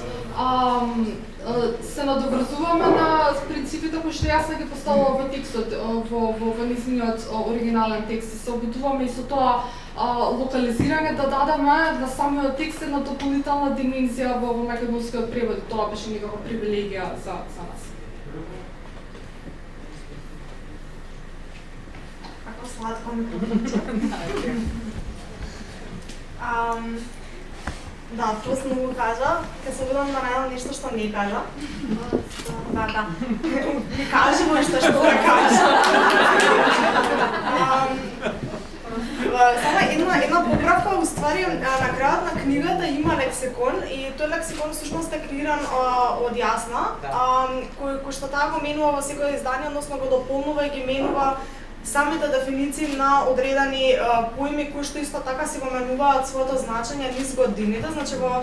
се надоврзуваме на принципите кои што јас ги поставила во текстот, во низниот оригинален текст, и се обидуваме и со тоа локализирање да дадеме на самиот текст една дополнителна димензија во македонскиот превод. Тоа беше некако привилегија за нас. Како сладко ми да, Фрост многу кажа, ке се будам да најдам нешто што не кажа. Да. Не кажи нешто што да кажа. Само една поправка, уствари, на крајот на книгата има лексикон и тој лексикон всушност е креиран од Јасна, кој што таа го менува во секој издание, односно го дополнува и ги менува самите дефиниции на одредени поими кои што исто така си го менуваат своето значење низ годините. Значи во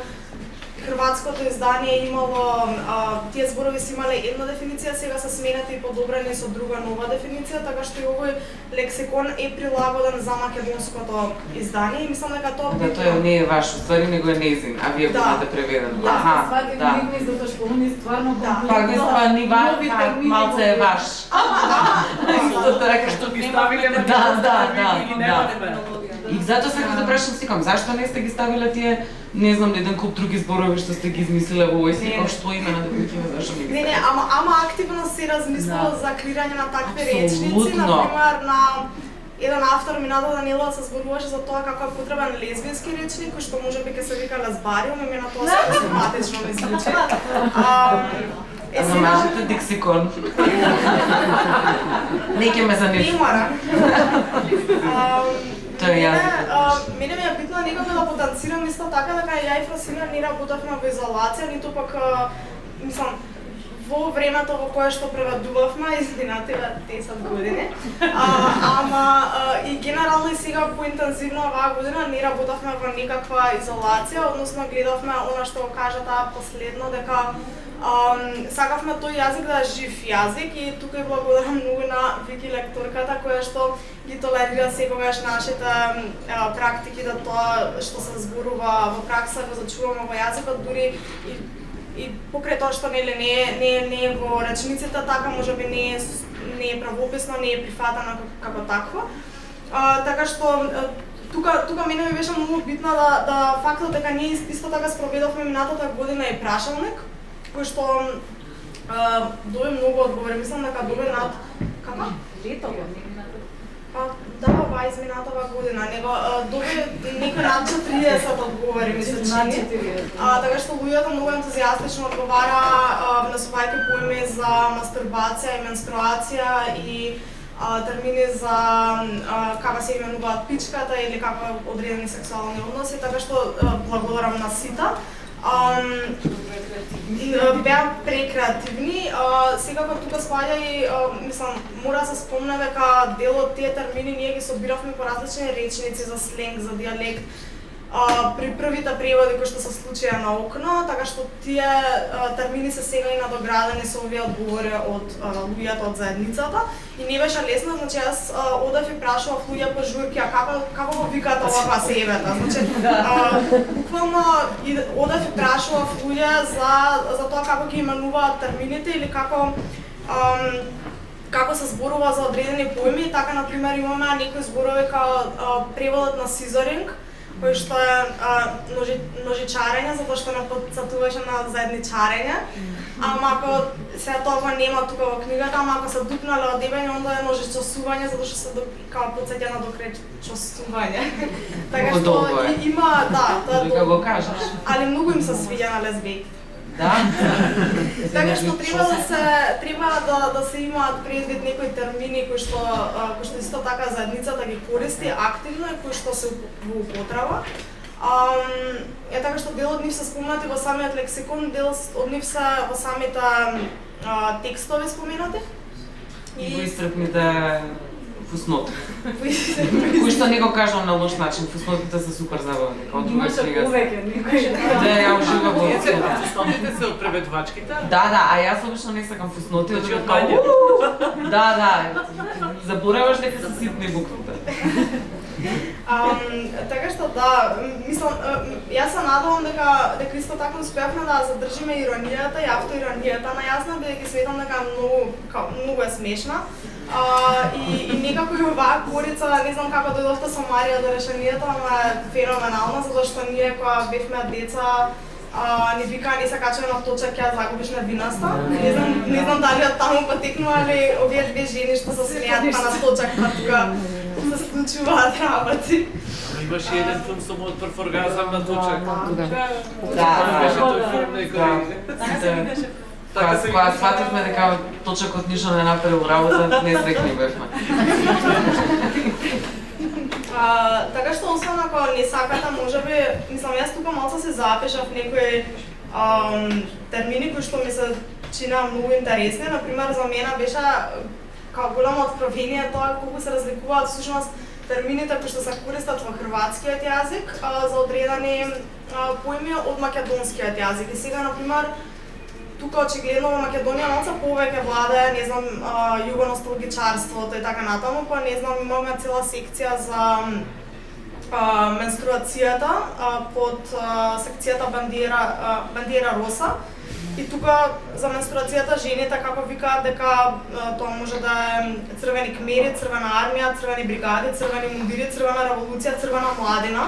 хрватското издание имало тие зборови си имале една дефиниција, сега се сменати и подобрени со друга нова дефиниција, така што и овој лексикон е прилагоден за македонското издание и мислам дека тоа тоа не е ваш, уствари него е нејзин, а вие го имате преведено. Да, затоа што он е стварно Па тоа не малце е ваш. Исто така што ги ставиле на И затоа сакам да прашам секам, зашто не сте ги ставиле тие, не знам, еден куп други зборови што сте ги измислиле во овој секој, што имена да ги зашто не ги ставиле? Не, ама активно се размислува за креирање на такви речници, например на еден автор Мината Данилова се зборуваше за тоа како е потребен лесбијски речник, кој што можеби ќе се вика лесбариум, имена тоа се симпатично ми звучи. За мажите диксикон. Не ќе ме занесува. Не мора. Тоа е јазик. Мене ми е битно некако да потенцирам исто така дека ја и Фросина не работевме во изолација, ниту пак, мислам, во времето во кое што преведувавме, изминативе 10 години, ама и генерално и сега поинтензивно оваа година не работевме во никаква изолација, односно гледавме она што го кажа таа последно, дека сакавме тој јазик да е жив јазик и тука и благодарам многу на Вики лекторката која што ги толерира секогаш нашите практики да тоа што се зборува во пракса го зачуваме во јазикот, дури и покрај тоа што нели не е во речниците така, можеби не е правописно, не е прифатено како такво. Така што тука мене ми беше многу битно да фактот дека ние исто така спроведовме минатата година и прашалник, кој што доби многу одговори. Мислам дека доби над како? Да, ова изминатава година, него доби некој над 40 одговори, мислам, така што луѓето многу ентузијастично одговара, внесувајќи поими за мастурбација и менструација и термини за како се именуваат пичката или како одредени сексуални односи, така што благодарам на сите. Беа прекреативни, секако тука спаѓа и, мислам, мора да се спомне дека дел од тие термини ние ги собиравме по различни речници за сленг, за дијалект, при првите преводи кои што се случија на окно, така што тие термини се сега и надоградени со овие одговори од луѓето од заедницата. И не беше лесно, значи јас одев и прашував луѓе по журки, како го викаат ова себета. Значи, буквално одев и прашував луѓе за тоа како ги именуваат термините или како се зборува за одредени поими. Така, например, имаме некои зборови како преводот на сизоринг, кој што е ножичарење, затоа што не потсетуваше на заедничарење. Ама ако сега тоа нема тука во книгата, ама ако се дупнале одебење, онда е ножичосување, затоа што се као потсеќа на докречосување. Така што има, да, тоа Дека го кажеш. али многу им се свиѓа на лесбијките. Да. Така што треба да се имаат предвид некои термини кои што исто така заедницата ги користи активно и кои што се во употреба. Така што дел од нив се споменати во самиот лексикон, дел од нив се во самите текстови споменати. И го истрпните фусноти. Кој што не го кажам на лош начин, фуснотите се супер забавни. Имаше повеќе, никој. Да, ја уживам во фуснотите. Фуснотите се од преведувачките? Да, а јас обично не сакам фусноти, од као. Да, забораваш дека се ситни буквите. Така што да, мислам, јас се надевам дека исто така успеавме да задржиме иронијата и автоиронијата на Јасна, бидејќи сметам дека многу е смешна. И некако и оваа корица, не знам како дојдовте со Марија до решението, ама е феноменална, затоа што ние кога бевме деца, ни вика не се качаме на точак, ја загубиш на винаста. Не знам дали од таму потекнува, али овие две жени што се смеат па на точак, па тука се случуваат работи. Имаше еден филм со мојот прв оргазам на точак. Да. Беше тој филм некој. Кога свативме дека точакот ништо не направил работа, не срекни бевме. Така што освен ако не сакате, можеби, мислам, јас тука малку се запишав некои термини кои што ми се чина многу интересни. Например, за мене беше како голямо откровение тоа колку се разликуваат всушност термините кои што се користат во хрватскиот јазик за одредени поими од македонскиот јазик. И сега, например, тука очигледно во Македонија малку повеќе владае, не знам, југоносталгичарството и така натаму, па не знам, имаме цела секција за менструацијата под секцијата Бандиера Роса. И тука за менструацијата жените како викаат дека тоа може да е црвени кмери, црвена армија, црвени бригади, црвени мундири, црвена револуција, црвена младина.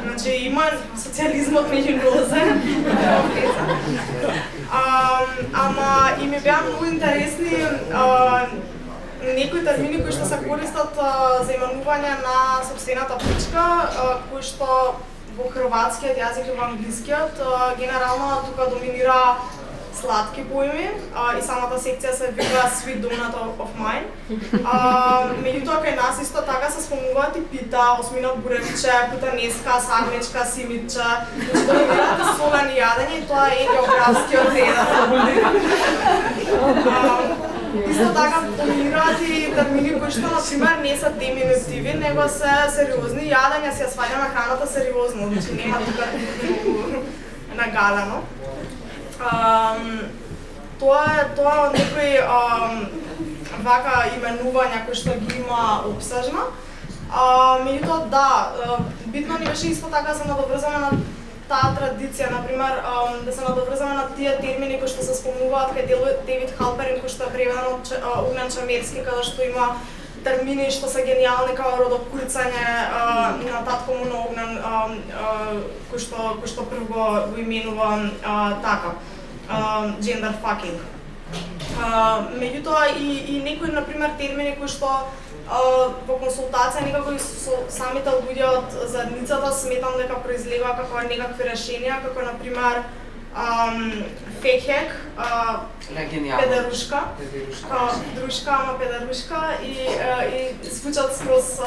Значи има социјализмот меѓу нозе. Ама и ми беа многу интересни некои термини кои што се користат за именување на сопствената пичка, кои што во хрватскиот јазик и во англискиот генерално тука доминира сладки поими и самата секција се вика Sweet Donut of Mine. Меѓутоа кај нас исто така се спомнуваат и пита, осминат буревче, путанеска, сармечка, симитче, значи доминираат солени јадење и тоа е географскиот ред. Исто така доминираат и термини кои што, например, не се деминутиви, него се сериозни јадења, се ја сваѓаме храната сериозно, значи нема тука нагалено. Тоа е некои вака именувања кои што ги има опсежна. Меѓутоа да, битно ни беше исто така да се надоврзаме на таа традиција, например, да се надоврзаме на тие термини кои што се спомнуваат кај Девид Халперин, кој што е преведен од Огнен Чамерски, каде што има термини што се гениални како родокурцање на татко му на Огнен, кој што прв го именува така, gender fucking. Меѓутоа и некои например термини кои што во консултација некако и со самите луѓе од заедницата сметам дека произлега како некакви решенија, како например фекхек, педерушка, дружка, ама педерушка и звучат скроз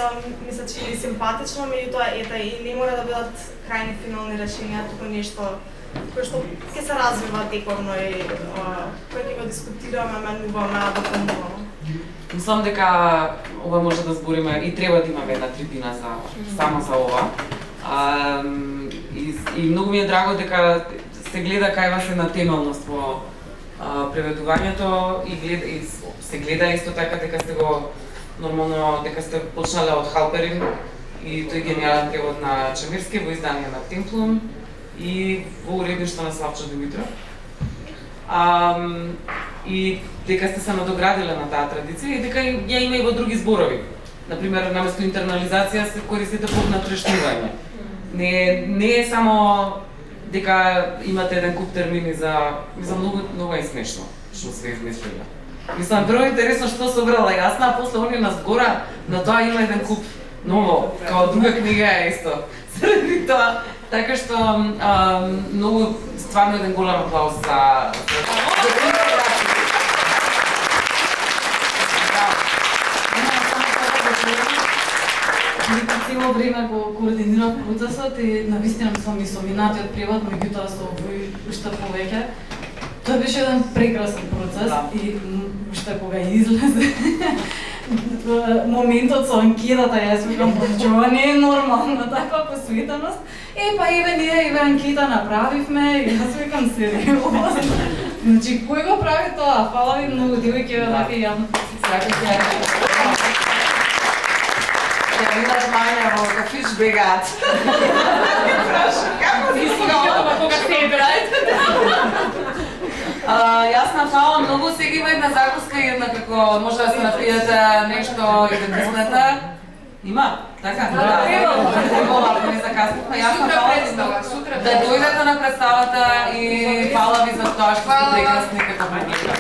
ми се чини симпатично, меѓутоа ете и не мора да бидат крајни финални решенија, туку нешто кој што ќе се развива тековно и кој ќе го дискутираме, менуваме, допълнуваме. Мислам дека ова може да збориме и треба да имаме една трибина само за ова. И многу ми е драго дека се гледа кај вас е на темелност во преведувањето и се гледа исто така дека сте го нормално дека сте почнале од Халперин и тој гениален превод на Чемирски во издание на Темплум и во уредништво на Славчо Димитров. И дека сте се надоградиле на таа традиција и дека ја има и во други зборови. Например, наместо интернализација се користите повнатрешнување. Не е само дека имате еден куп термини за многу е смешно што се измислиле. Мислам, прво интересно што собрала јасна, а после они нас гора на тоа има еден куп ново, као друга книга е исто. Заради тоа, така што многу стварно еден голем аплауз за Цело време го координирав процесот и навистина мислам и со минатиот превод, меѓутоа со овој уште повеќе. Тоа беше еден прекрасен процес и уште кога излезе моментот со анкетата, јас викам, ова не е нормално, таква посветеност. Па ние анкета направивме и јас викам сериозно. Значи, кој го прави тоа? Фала ви многу, девојки, вака јавно Ја видаш Маја во кафич бегаат. Како си спогава кога се играат? Јасна, фала многу, сега има една закуска и една како може да се напиете нешто и да диснете. Има? Така? Да. Требала, ако не закаснахме. Јасна, фала да дојдете на представата и фала ви за тоа што сте прекрасни како публика.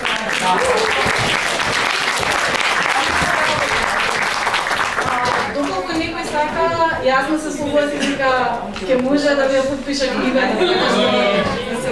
Доколку некој сака, јасно се согласи дека ќе може да ви ја подпиша книгата. Да се